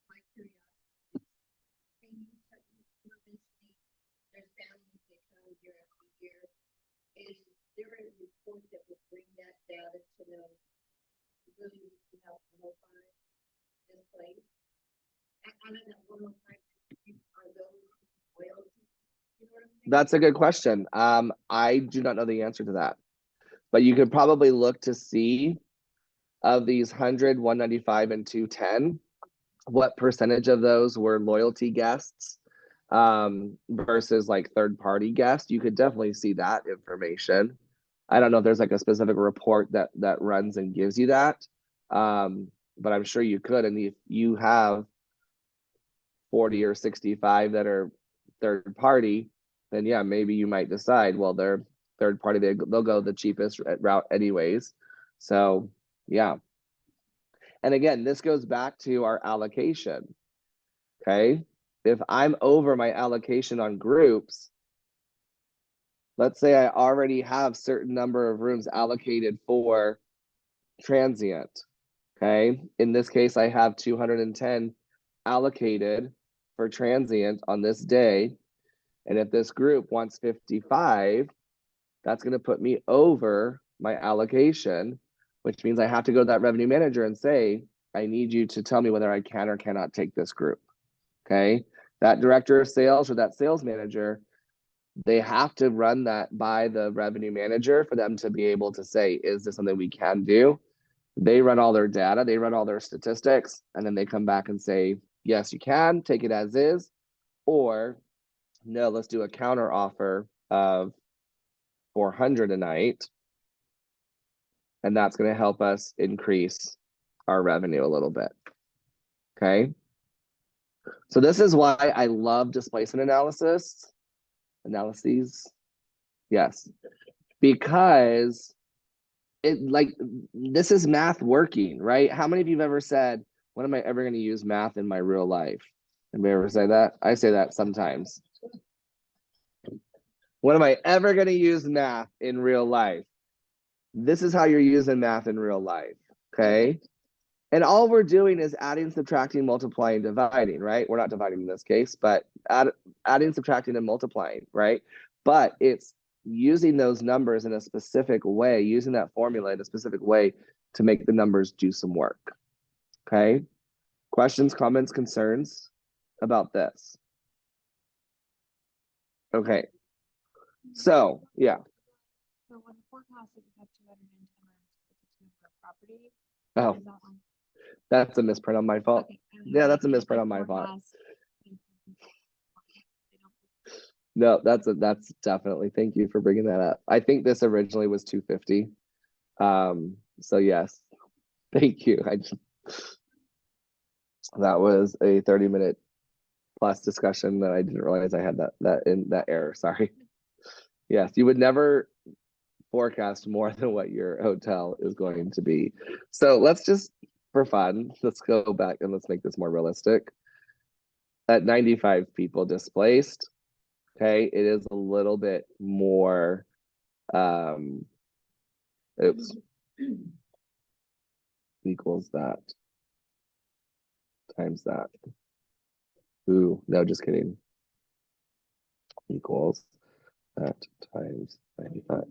my curiosity, can you mentioning there's families that come year after year? Is there a report that would bring that data to know really need to help 105 this place? I know that 105 are those loyalty. You know what I'm saying? That's a good question. I do not know the answer to that, but you could probably look to see of these 100, 195, and 210, what percentage of those were loyalty guests versus like third-party guests. You could definitely see that information. I don't know if there's like a specific report that runs and gives you that, but I'm sure you could. And if you have 40 or 65 that are third party, then yeah, maybe you might decide, well, they're third party, they'll go the cheapest route anyways. So yeah. And again, this goes back to our allocation. Okay. If I'm over my allocation on groups, let's say I already have certain number of rooms allocated for transient. Okay. In this case, I have 210 allocated for transient on this day. And if this group wants 55, that's going to put me over my allocation, which means I have to go to that revenue manager and say, I need you to tell me whether I can or cannot take this group. Okay. That director of sales or that sales manager, they have to run that by the revenue manager for them to be able to say, is this something we can do? They run all their data, they run all their statistics, and then they come back and say, yes, you can take it as is, or no, let's do a counter offer of 400 a night. And that's going to help us increase our revenue a little bit. Okay. So this is why I love displacement analyses. Yes. Because this is math working, right? How many of you have ever said, when am I ever going to use math in my real life? Anybody ever say that? I say that sometimes. When am I ever going to use math in real life? This is how you're using math in real life, okay? And all we're doing is adding, subtracting, multiplying, dividing, right? We're not dividing in this case, but adding, subtracting, and multiplying, right? But it's using those numbers in a specific way, using that formula in a specific way to make the numbers do some work, okay? Questions, comments, concerns about this? Okay. So, yeah. So when forecast is have 210 property, Oh, is that one? that's a misprint on my fault. Okay, Yeah, that's a misprint on my fault. forecast. No, that's definitely, thank you for bringing that up. I think this originally was 250. So yes, thank you. That was a 30-minute plus discussion that I didn't realize I had that error. Sorry. Yes, you would never forecast more than what your hotel is going to be. So let's just, for fun, let's go back and let's make this more realistic. At 95 people displaced, okay, it is a little bit more, oops, equals that times that. Ooh, no, just kidding. Equals that times 95.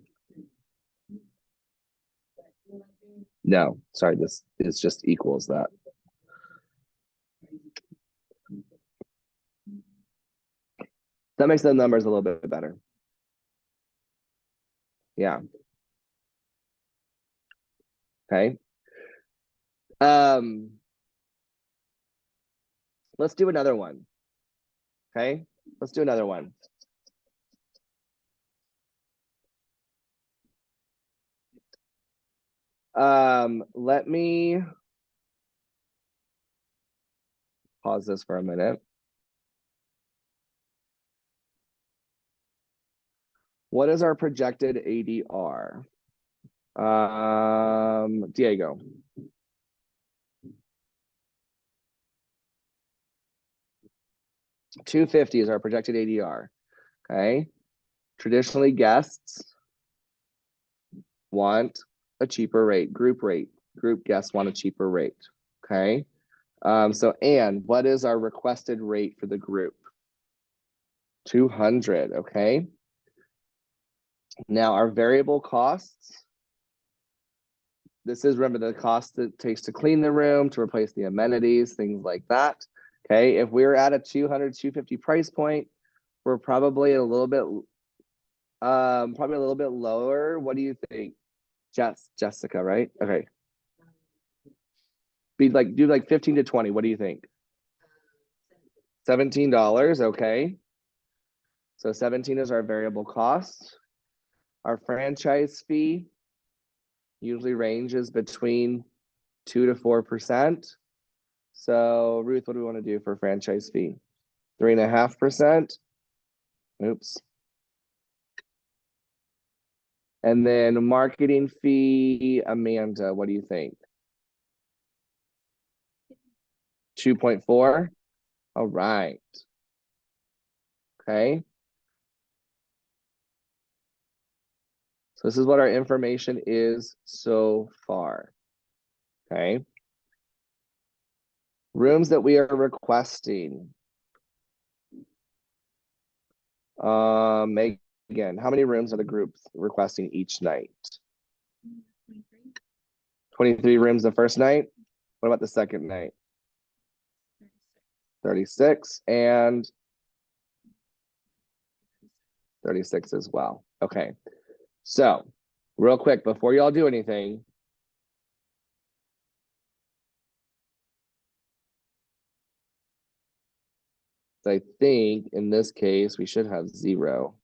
No, sorry, this is just equals that. That makes the numbers a little bit better. Yeah. Okay. Let's do another one. Okay. Let's do another one. Let me pause this for a minute. What is our projected ADR? Diego. $250 is our projected ADR. Okay. Traditionally, guests want a cheaper rate. Group guests want a cheaper rate. Okay. So Anne, what is our requested rate for the group? 200. Okay. Now our variable costs. This is, remember, the cost it takes to clean the room, to replace the amenities, things like that. Okay. If we're at a 200, 250 price point, we're probably a little bit lower. What do you think? Jessica, right? Okay. Do like 15 to 20. What do you think? $17. Okay. So 17 is our variable cost. Our franchise fee usually ranges between 2 to 4%. So Ruth, what do we want to do for franchise fee? 3.5%. Oops. And then marketing fee, Amanda, what do you think? 2.4. All right. Okay. So this is what our information is so far. Okay. Rooms that we are requesting. Megan, how many rooms are the group requesting each night? 23, 23 rooms the first night. What about the second night? 36. 36 and 36 as well. Okay. So, real quick, before y'all do anything, I think in this case, we should have 0.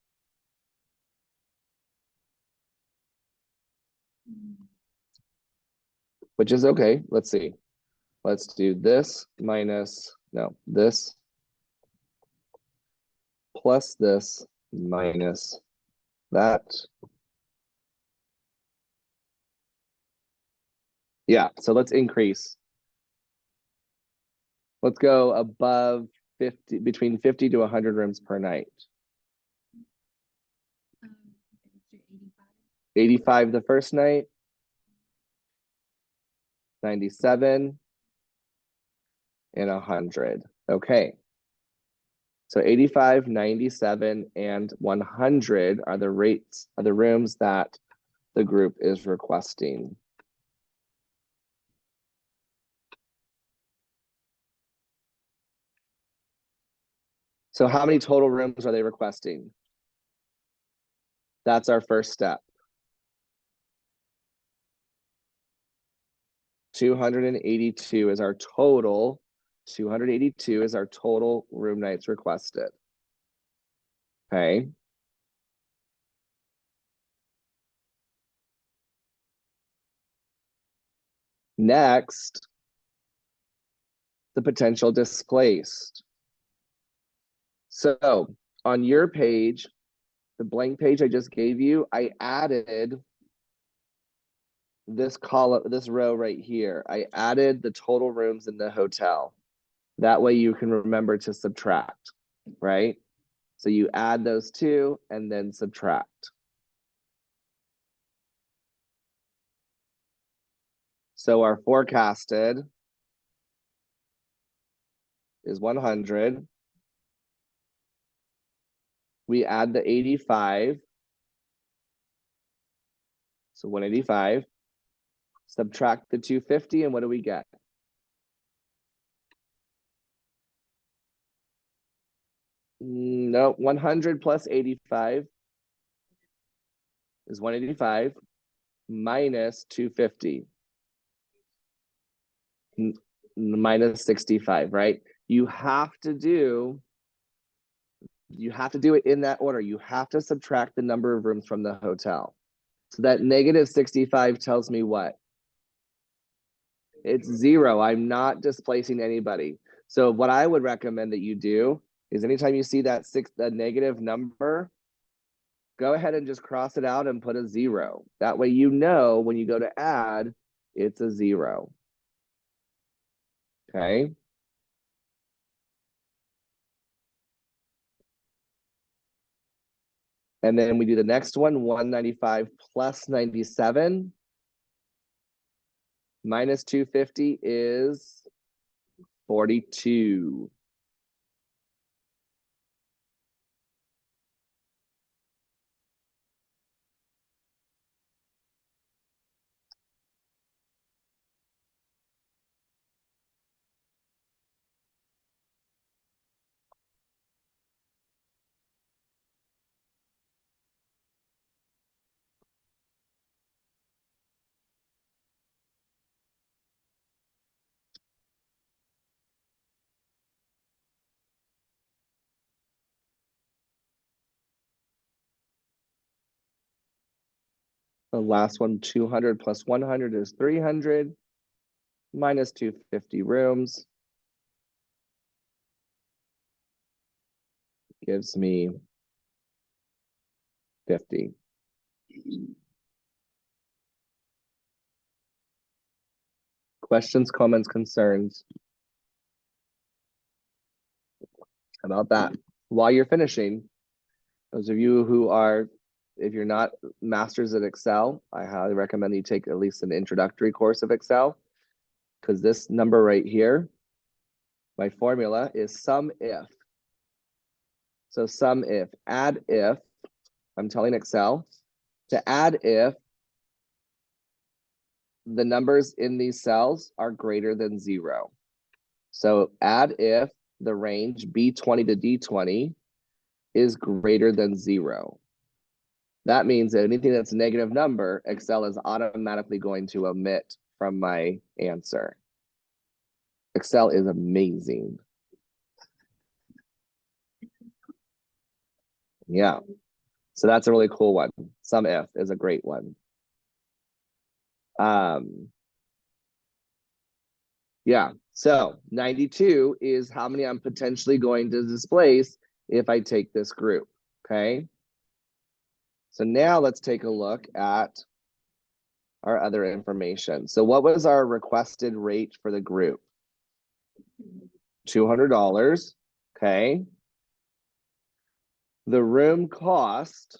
Which is okay. Let's see. Let's do this minus, no, this plus this minus that. Yeah, so let's increase. Let's go above 50, between 50 to 100 rooms per night. Okay, let's do 85. 85 the first night, 97, and 100. Okay. So 85, 97, and 100 are the rates of the rooms that the group is requesting. So how many total rooms are they requesting? That's our first step. 282 is our total. 282 is our total room nights requested. Okay. Next, the potential displaced. So on your page, the blank page I just gave you, I added this column, this row right here. I added the total rooms in the hotel. That way you can remember to subtract, right? So you add those two and then subtract. So our forecasted is 100. We add the 85. So 185. Subtract the 250, and what do we get? No, 100 plus 85 is 185 minus 250 minus 65, right? You have to do it in that order. You have to subtract the number of rooms from the hotel. So that negative 65 tells me what? It's 0. I'm not displacing anybody. So what I would recommend that you do is anytime you see that negative number, go ahead and just cross it out and put a 0. That way you know when you go to add, it's a 0. Okay. And then we do the next one, 195 plus 97 minus 250 is 42. The last one, 200 plus 100 is 300 minus 250 rooms gives me 50. Questions, comments, concerns about that? While you're finishing, those of you who are, if you're not masters at Excel, I highly recommend you take at least an introductory course of Excel, because this number right here, my formula is sum if. So sum if, add if, I'm telling Excel to add if the numbers in these cells are greater than 0. So add if the range B20 to D20 is greater than 0. That means that anything that's a negative number, Excel is automatically going to omit from my answer. Excel is amazing. Yeah. So that's a really cool one. Sum if is a great one. Yeah, so 92 is how many I'm potentially going to displace if I take this group, okay? So now let's take a look at our other information. So what was our requested rate for the group? $200, okay? The room cost,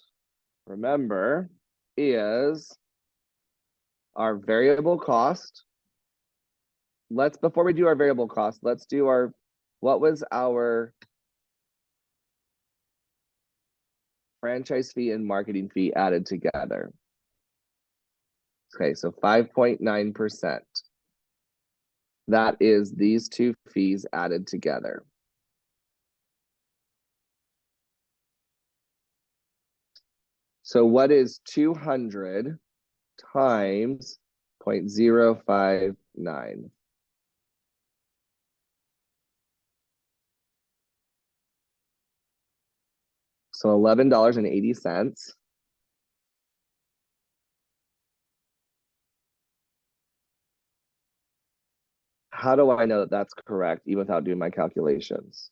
remember, is our variable cost. Before we do our variable cost, let's do what was our franchise fee and marketing fee added together? Okay, so 5.9%. That is these two fees added together. So what is 200 times 0.059? So $11.80. How do I know that that's correct, even without doing my calculations?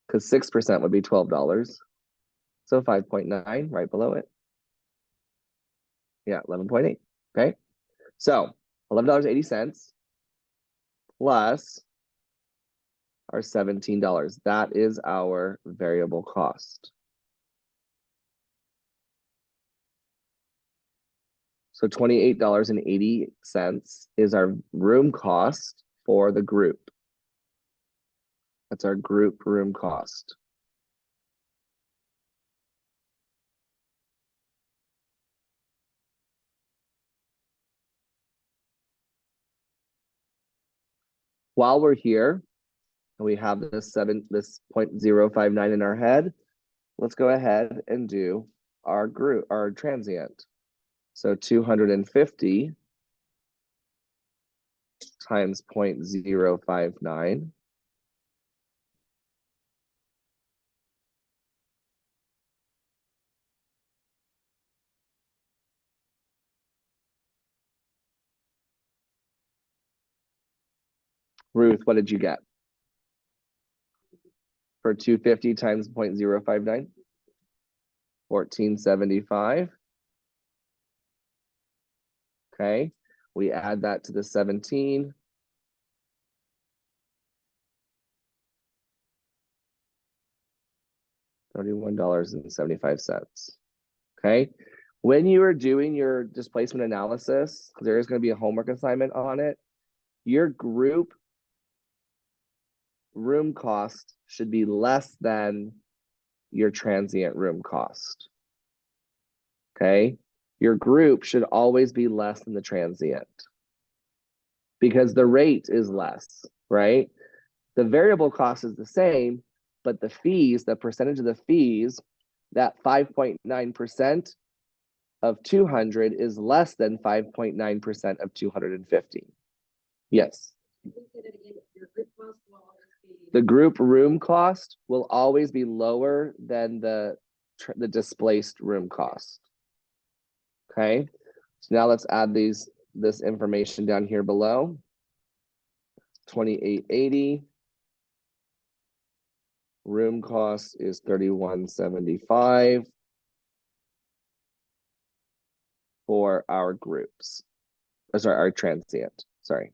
Because 6% would be $12. So 5.9 right below it. Yeah, 11.8. Okay. So $11.80 plus our $17. That is our variable cost. So $28.80 is our room cost for the group. That's our group room cost. While we're here, and we have this 0.059 in our head, let's go ahead and do our transient. So 250 times 0.059. Ruth, what did you get? For 250 times 0.059? 1475. Okay, we add that to the 17. $31.75. Okay. When you are doing your displacement analysis, because there is going to be a homework assignment on it, your group room cost should be less than your transient room cost. Okay. Your group should always be less than the transient because the rate is less, right? The variable cost is the same, but the fees, the percentage of the fees, that 5.9% of 200 is less than 5.9% of 250. Yes. The group room cost will always be lower than the displaced room cost. Okay, so now let's add this information down here below. 2880. Room cost is 3175 for our groups. Sorry, our transient. Sorry.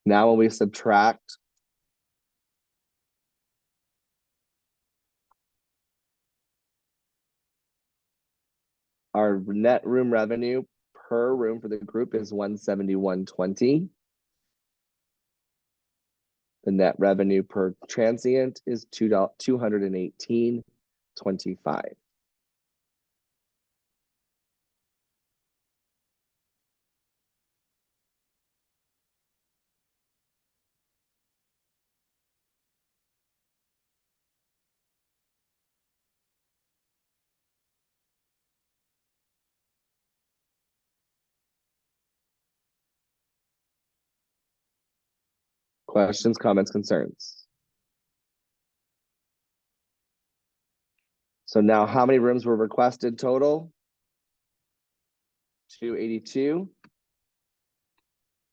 Now when we subtract Our net room revenue per room for the group is $171.20. The net revenue per transient is $218.25. Questions, comments, concerns? So now how many rooms were requested total? 282.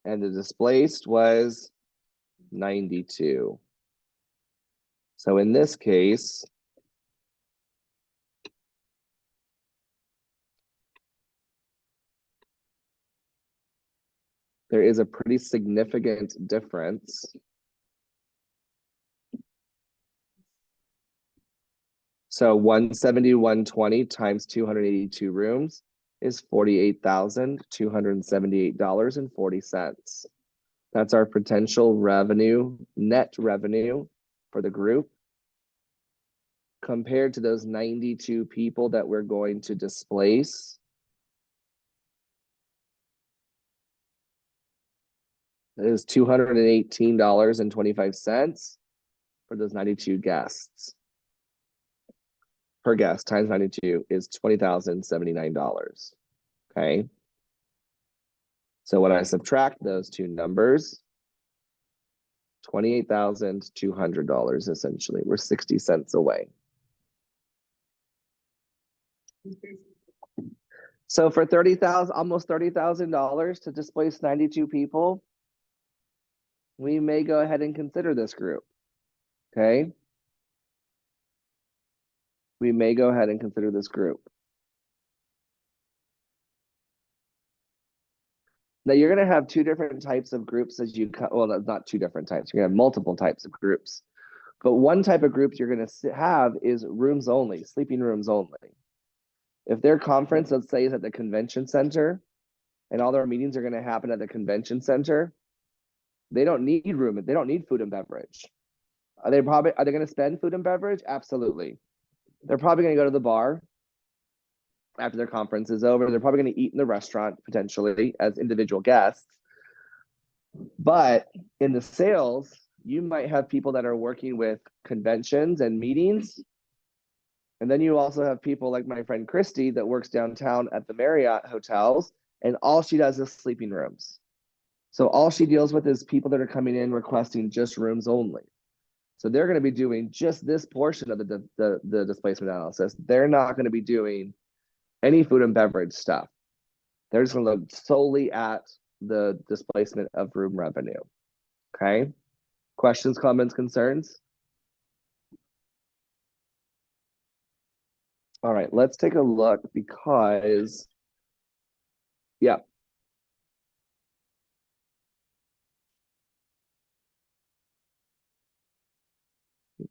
And the displaced was 92. So in this case, there is a pretty significant difference. So 171.20 times 282 rooms is $48,278.40. That's our potential revenue, net revenue for the group, compared to those 92 people that we're going to displace. It is $218.25 for those 92 guests. Per guest times 92 is $20,079. Okay. So when I subtract those two numbers, $28,200 essentially. We're 60 cents away. So for $30,000, almost $30,000 to displace 92 people, we may go ahead and consider this group. Okay. We may go ahead and consider this group. Now you're going to have two different types of groups as you, well, not two different types. You're going to have multiple types of groups. But one type of groups you're going to have is rooms only, sleeping rooms only. If their conference, let's say, is at the convention center and all their meetings are going to happen at the convention center, they don't need room. They don't need food and beverage. Are they going to spend food and beverage? Absolutely. They're probably going to go to the bar after their conference is over. They're probably going to eat in the restaurant potentially as individual guests. But in the sales, you might have people that are working with conventions and meetings. And then you also have people like my friend Christy that works downtown at the Marriott hotels, and all she does is sleeping rooms. So all she deals with is people that are coming in requesting just rooms only. So they're going to be doing just this portion of the displacement analysis. They're not going to be doing any food and beverage stuff. They're just going to look solely at the displacement of room revenue. Okay. Questions, comments, concerns? All right, let's take a look because, yeah.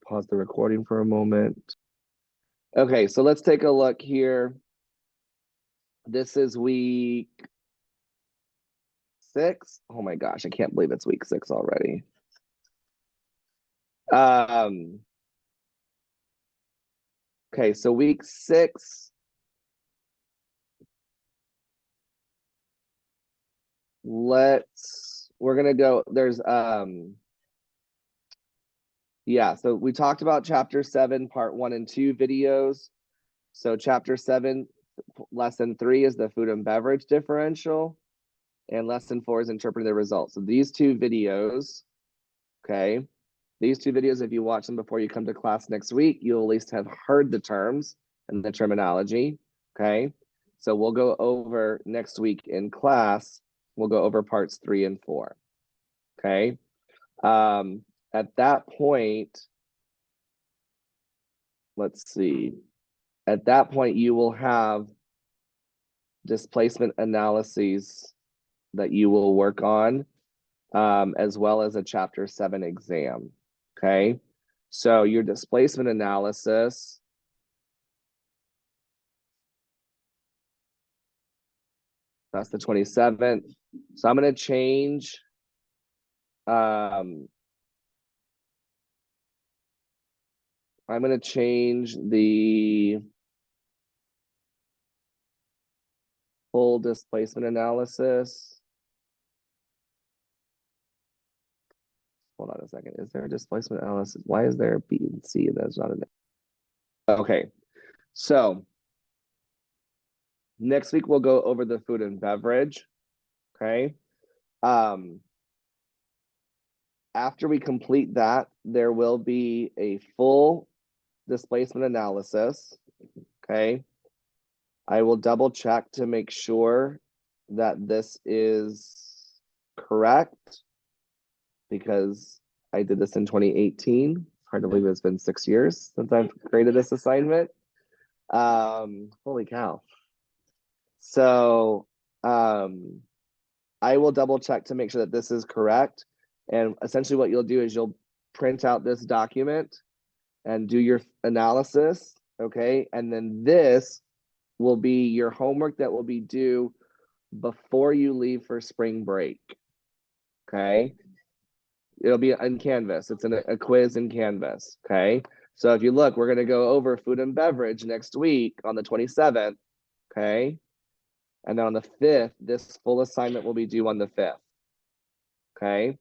Pause the recording for a moment. Okay, so let's take a look here. This is week 6. Oh my gosh, I can't believe it's week 6 already. Okay, so week 6. We're gonna go, there's yeah, so we talked about chapter 7, part 1 and 2 videos. So chapter 7, lesson 3 is the food and beverage differential, and lesson 4 is interpreting the results. So these two videos, okay, these two videos, if you watch them before you come to class next week, you'll at least have heard the terms and the terminology, okay? So we'll go over next week in class, we'll go over parts 3 and 4, okay? At that point, let's see. At that point, you will have displacement analyses that you will work on, as well as a chapter 7 exam, okay? So your displacement analysis That's the 27th. So I'm gonna change. I'm gonna change the full displacement analysis. Hold on a second. Is there a displacement analysis? Why is there a B and C and that's not an A? Okay. So next week we'll go over the food and beverage. Okay. After we complete that, there will be a full displacement analysis. Okay. I will double check to make sure that this is correct because I did this in 2018. Hard to believe it's been 6 years since I've created this assignment. Holy cow. So I will double check to make sure that this is correct. And essentially what you'll do is you'll print out this document and do your analysis, okay? And then this will be your homework that will be due before you leave for spring break, okay? It'll be in Canvas. It's a quiz in Canvas, okay? So if you look, we're gonna go over food and beverage next week on the 27th, okay? And then on the 5th, this full assignment will be due on the 5th, okay?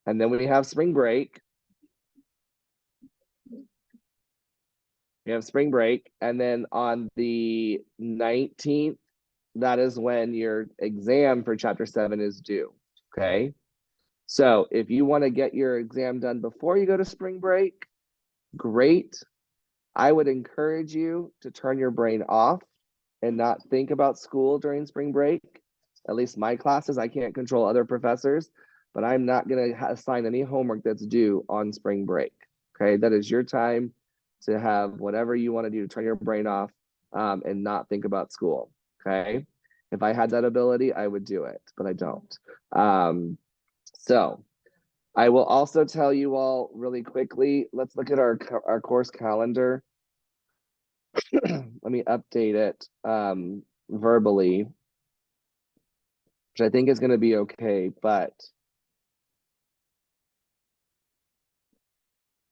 And then we have spring break. We have spring break. And then on the 19th, that is when your exam for chapter 7 is due, okay? So if you want to get your exam done before you go to spring break, great. I would encourage you to turn your brain off and not think about school during spring break. At least my classes, I can't control other professors, but I'm not going to assign any homework that's due on spring break. Okay, that is your time to have whatever you want to do to turn your brain off and not think about school. Okay, if I had that ability, I would do it, but I don't. So I will also tell you all really quickly, let's look at our course calendar. Let me update it verbally, which I think is going to be okay, but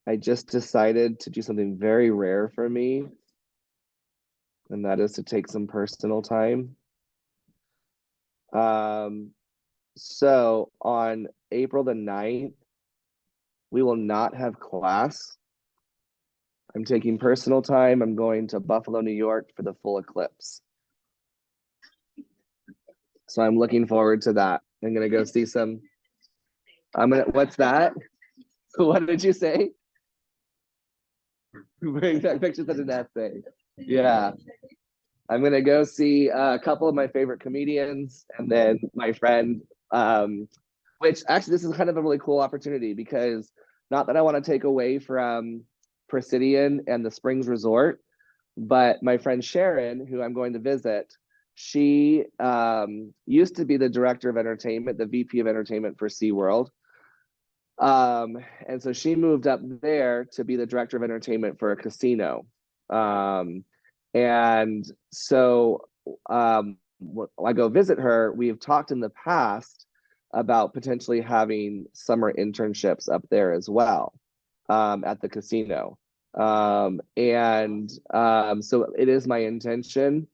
I just decided to do something very rare for me, and that is to take some personal time. So on April the 9th, we will not have class. I'm taking personal time. I'm going to Buffalo, New York for the full eclipse. So I'm looking forward to that. I'm gonna go see some. What's that? What did you say? Bring back pictures of an essay. Yeah. I'm gonna go see a couple of my favorite comedians and then my friend, which actually this is kind of a really cool opportunity because not that I want to take away from Presidian and the Springs Resort, but my friend Sharon, who I'm going to visit, she used to be the director of entertainment, the VP of entertainment for SeaWorld. And so she moved up there to be the director of entertainment for a casino. And so I go visit her. We've talked in the past about potentially having summer internships up there as well at the casino. So it is my intention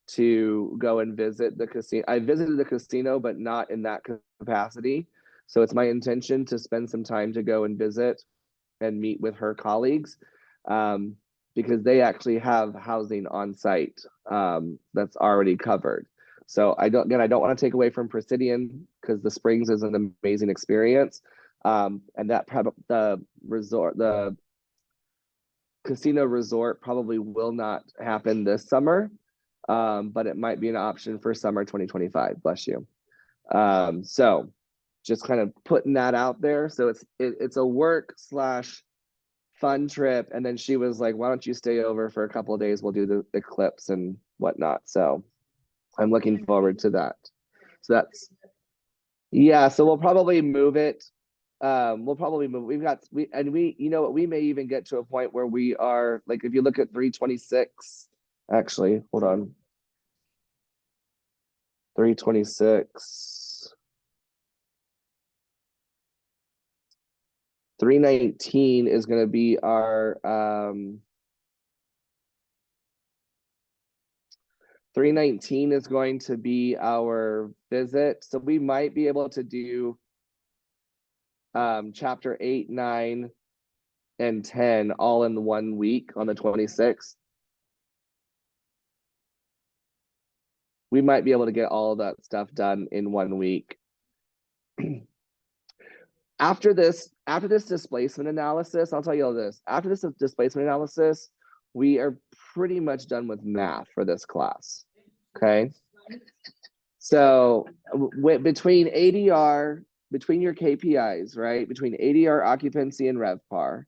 to go and visit the casino. I visited the casino, but not in that capacity. So it's my intention to spend some time to go and visit and meet with her colleagues because they actually have housing on site that's already covered. So I don't want to take away from Presidian because the Springs is an amazing experience. And that the casino resort probably will not happen this summer, but it might be an option for summer 2025. Bless you. So just kind of putting that out there. So it's a work / fun trip. And then she was like, why don't you stay over for a couple of days? We'll do the eclipse and whatnot. So I'm looking forward to that. So that's, yeah, so we'll probably move it. We'll probably move, you know what, we may even get to a point where we are, like, if you look at 326, actually, hold on. 326. 319 is going to be our 319 is going to be our visit. So we might be able to do chapter 8, 9, and 10 all in 1 week on the 26th. We might be able to get all of that stuff done in 1 week. After this displacement analysis, I'll tell you all this. After this displacement analysis, we are pretty much done with math for this class. Okay. So between ADR, between your KPIs, right? Between ADR, occupancy, and RevPAR,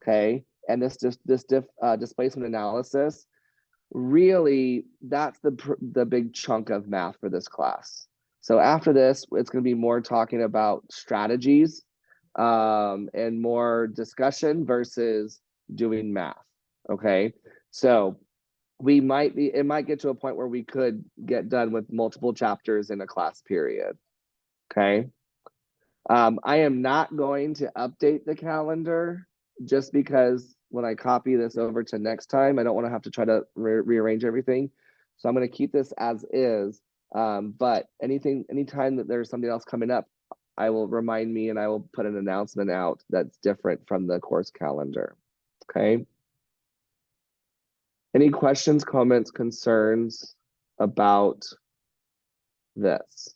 okay, and this displacement analysis, really, that's the big chunk of math for this class. So after this, it's going to be more talking about strategies and more discussion versus doing math. Okay, so it might get to a point where we could get done with multiple chapters in a class period. Okay. I am not going to update the calendar just because when I copy this over to next time, I don't want to have to try to rearrange everything. So I'm going to keep this as is. But anytime that there's something else coming up, I will remind me and I will put an announcement out that's different from the course calendar. Okay. Any questions, comments, concerns about this?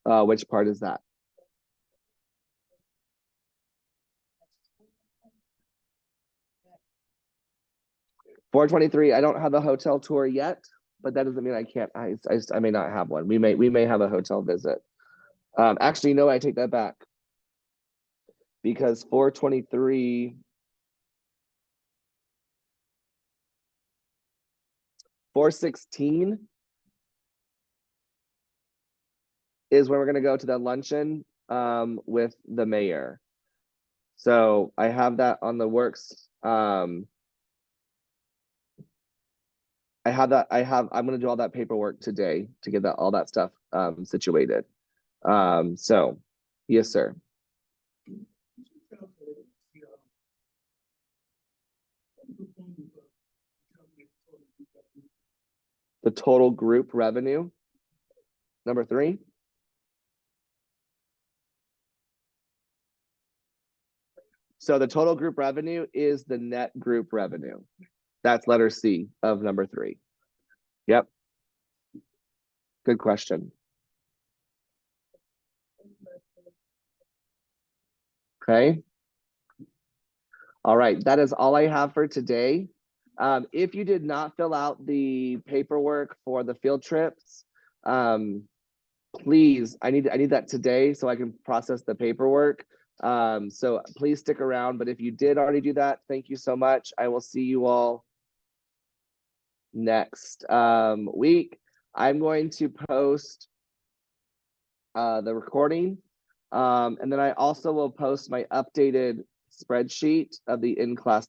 Which part is that? $423. I don't have a hotel tour yet, but that doesn't mean I can't. I may not have one. We may have a hotel visit. Actually, no, I take that back because 423. 416 is when we're gonna go to the luncheon with the mayor. So I have that on the works. I'm gonna do all that paperwork today to get all that stuff situated. So yes, sir. The total group revenue, number 3. So the total group revenue is the net group revenue. That's letter C of number 3. Yep. Good question. Okay. All right, that is all I have for today. If you did not fill out the paperwork for the field trips, please, I need that today so I can process the paperwork. So please stick around. But if you did already do that, thank you so much. I will see you all next week. I'm going to post the recording. And then I also will post my updated spreadsheet of the in-class